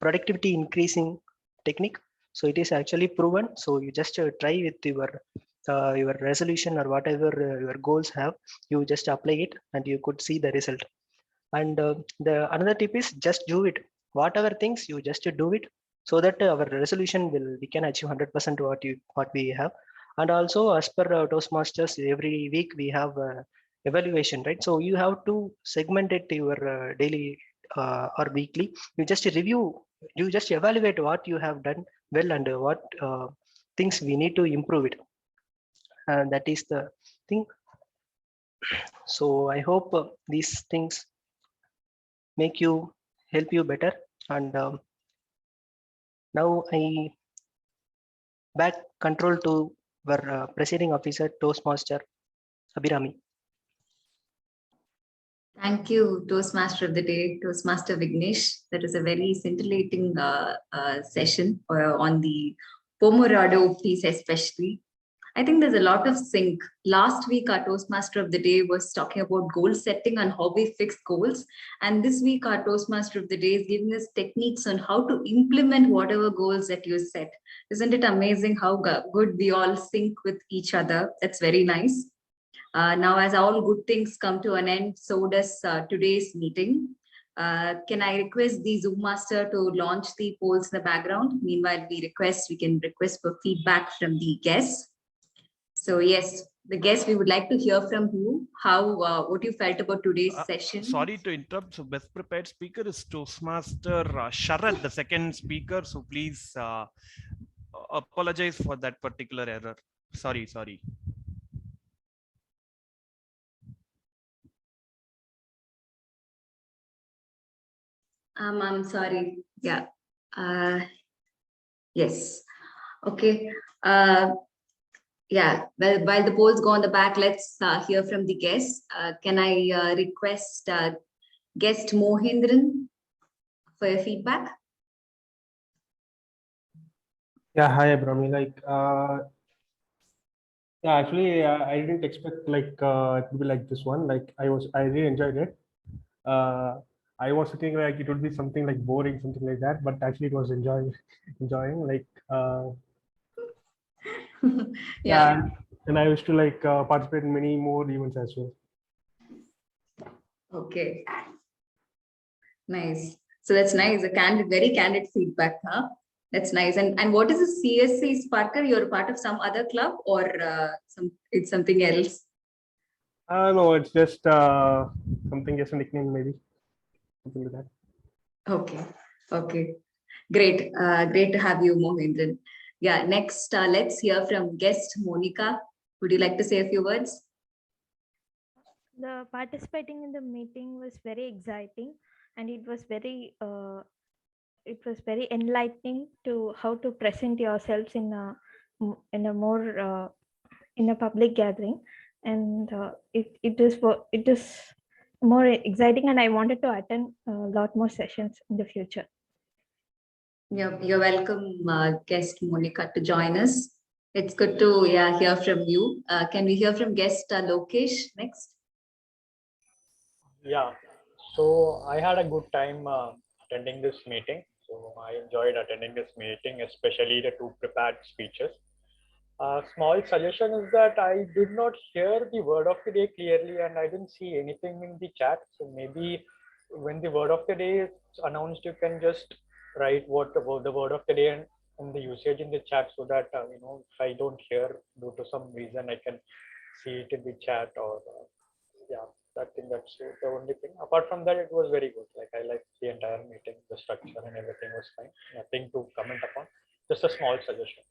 productivity increasing technique. So it is actually proven. So you just try with your resolution or whatever your goals have, you just apply it and you could see the result. And the another tip is just do it. Whatever things you just do it, so that our resolution we can achieve 100% what we have. And also as per Toastmasters, every week we have evaluation, right? So you have to segment it to your daily or weekly. You just review, you just evaluate what you have done well and what things we need to improve it. That is the thing. So I hope these things help you better. And now I back control to our presiding officer, Toastmaster Abhirami. Thank you, Toastmaster of the Day, Toastmaster Vignesh. That was a very scintillating session on the Pomodoro piece especially. I think there's a lot of sync. Last week, our Toastmaster of the Day was talking about goal setting and how we fix goals. And this week, our Toastmaster of the Day is giving us techniques on how to implement whatever goals that you set. Isn't it amazing how good we all sync with each other? That's very nice. Now, as all good things come to an end, so does today's meeting. Can I request the Zoom master to launch the polls in the background? Meanwhile, we can request for feedback from the guests. So yes, the guests, we would like to hear from you, what you felt about today's session. Sorry to interrupt. So best prepared speaker is Toastmaster Sharad, the second speaker. So please apologize for that particular error. Sorry. I'm sorry. Yeah. Yes. Okay. Yeah. Well, while the polls go on the back, let's hear from the guests. Can I request guest Mohindran for your feedback? Yeah, hi Abhirami. Yeah, actually, I didn't expect it would be like this one. I really enjoyed it. I was thinking it would be something like boring, something like that, but actually it was enjoying. Yeah. And I used to participate in many more events as well. Okay. Nice. So that's nice. Very candid feedback, huh? That's nice. And what is the CSC Sparker? You're a part of some other club, or it's something else? No, it's just something, just a nickname, maybe something like that. Okay. Great. Great to have you, Mohindran. Yeah. Next, let's hear from guest Monica. Would you like to say a few words? The participating in the meeting was very exciting, and it was very enlightening to how to present yourselves in a public gathering, and it is more exciting, and I wanted to attend a lot more sessions in the future. You're welcome, guest Monica, to join us. It's good to hear from you. Can we hear from guest Lokesh next? Yeah, so I had a good time attending this meeting. So I enjoyed attending this meeting, especially the two prepared speeches. Small suggestion is that I did not hear the word of the day clearly, and I didn't see anything in the chat. So maybe when the word of the day is announced, you can just write what about the word of the day and the usage in the chat, so that if I don't hear due to some reason, I can see it in the chat. Or yeah, that's the only thing. Apart from that, it was very good. I liked the entire meeting, the structure and everything was fine. Nothing to comment upon. Just a small suggestion.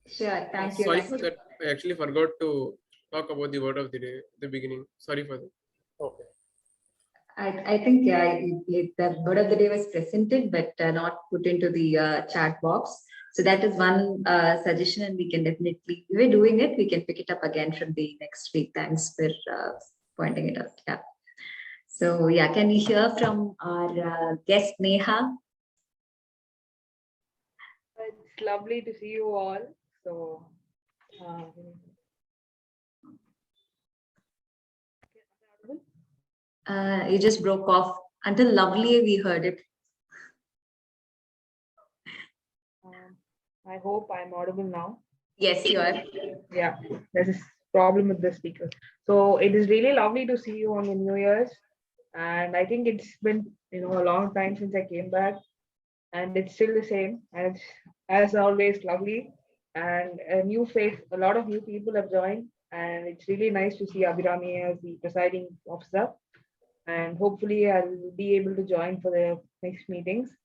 Sure, thank you. Sorry for that. I actually forgot to talk about the word of the day at the beginning. Sorry for that. Okay. I think the word of the day was presented, but not put into the chat box. So that is one suggestion, and we can definitely, we're doing it. We can pick it up again from the next week. Thanks for pointing it out. Yeah. So yeah, can we hear from our guest Neha? It's lovely to see you all. So. You just broke off. Until lovely, we heard it. I hope I'm audible now. Yes, you are. Yeah, there's a problem with the speaker. So it is really lovely to see you on the New Year's. And I think it's been a long time since I came back. And it's still the same. And it's, as always, lovely. And a lot of new people have joined. And it's really nice to see Abhirami as the presiding officer. And hopefully I'll be able to join for the next meetings.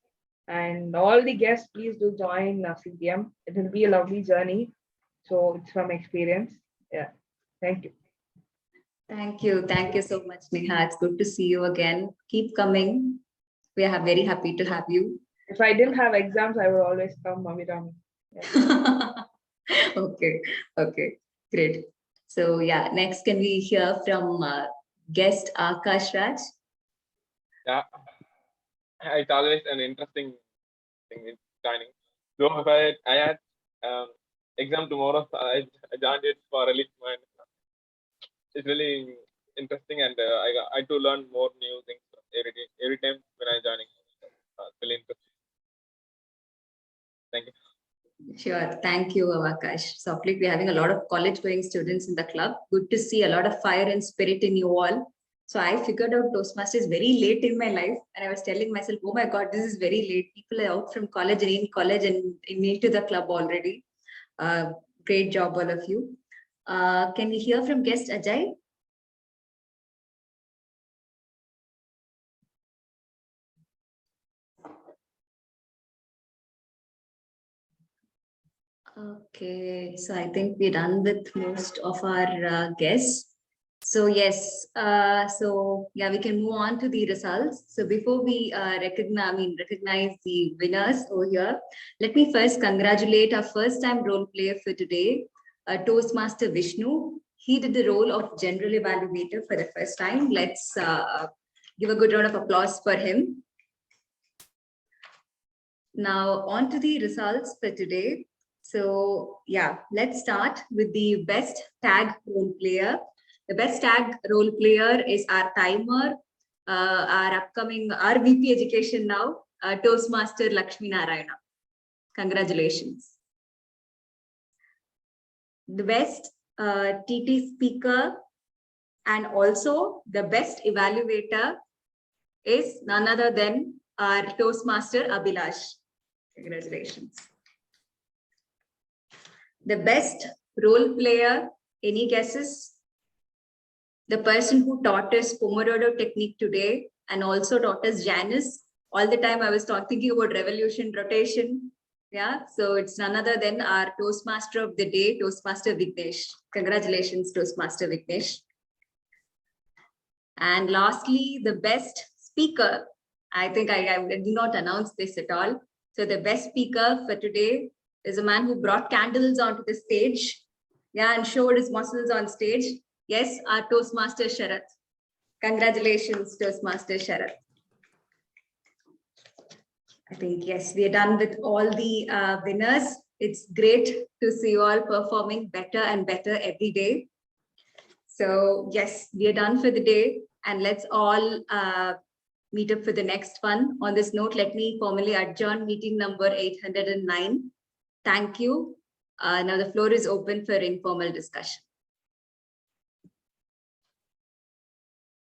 And all the guests, please do join CPM. It will be a lovely journey. So it's from experience. Yeah. Thank you. Thank you. Thank you so much, Neha. It's good to see you again. Keep coming. We are very happy to have you. If I didn't have exams, I would always come, Abhirami. Okay, okay, great. So yeah, next can we hear from guest Akash Raj? Yeah, it's always an interesting thing in joining. So if I had exam tomorrow, I joined it for a least mind. It's really interesting, and I to learn more new things every time when I joining. Really interesting. Thank you. Sure. Thank you, Akash. So, we're having a lot of college going students in the club. Good to see a lot of fire and spirit in you all. So I figured out Toastmasters very late in my life. And I was telling myself, oh my God, this is very late. People are out from college and in college and into the club already. Great job, all of you. Can we hear from guest Ajay? Okay, so I think we're done with most of our guests. So yes, so yeah, we can move on to the results. So before we recognize the winners over here, let me first congratulate our first-time role player for today, Toastmaster Vishnu. He did the role of general evaluator for the first time. Let's give a good round of applause for him. Now on to the results for today. So yeah, let's start with the best tag role player. The best tag role player is our timer, our VP education now, Toastmaster Lakshmi Narayana. Congratulations. The best TT speaker and also the best evaluator is none other than our Toastmaster Abhilash. Congratulations. The best role player, any guesses? The person who taught us Pomodoro technique today and also taught us Janus. All the time I was thinking about revolution, rotation. Yeah, so it's none other than our Toastmaster of the day, Toastmaster Vignesh. Congratulations, Toastmaster Vignesh. And lastly, the best speaker. I think I did not announce this at all. So the best speaker for today is a man who brought candles onto the stage, yeah, and showed his muscles on stage. Yes, our Toastmaster Sharath. Congratulations, Toastmaster Sharath. I think, yes, we are done with all the winners. It's great to see you all performing better and better every day. So yes, we are done for the day, and let's all meet up for the next one. On this note, let me formally adjourn meeting number 809. Thank you. Now the floor is open for informal discussion.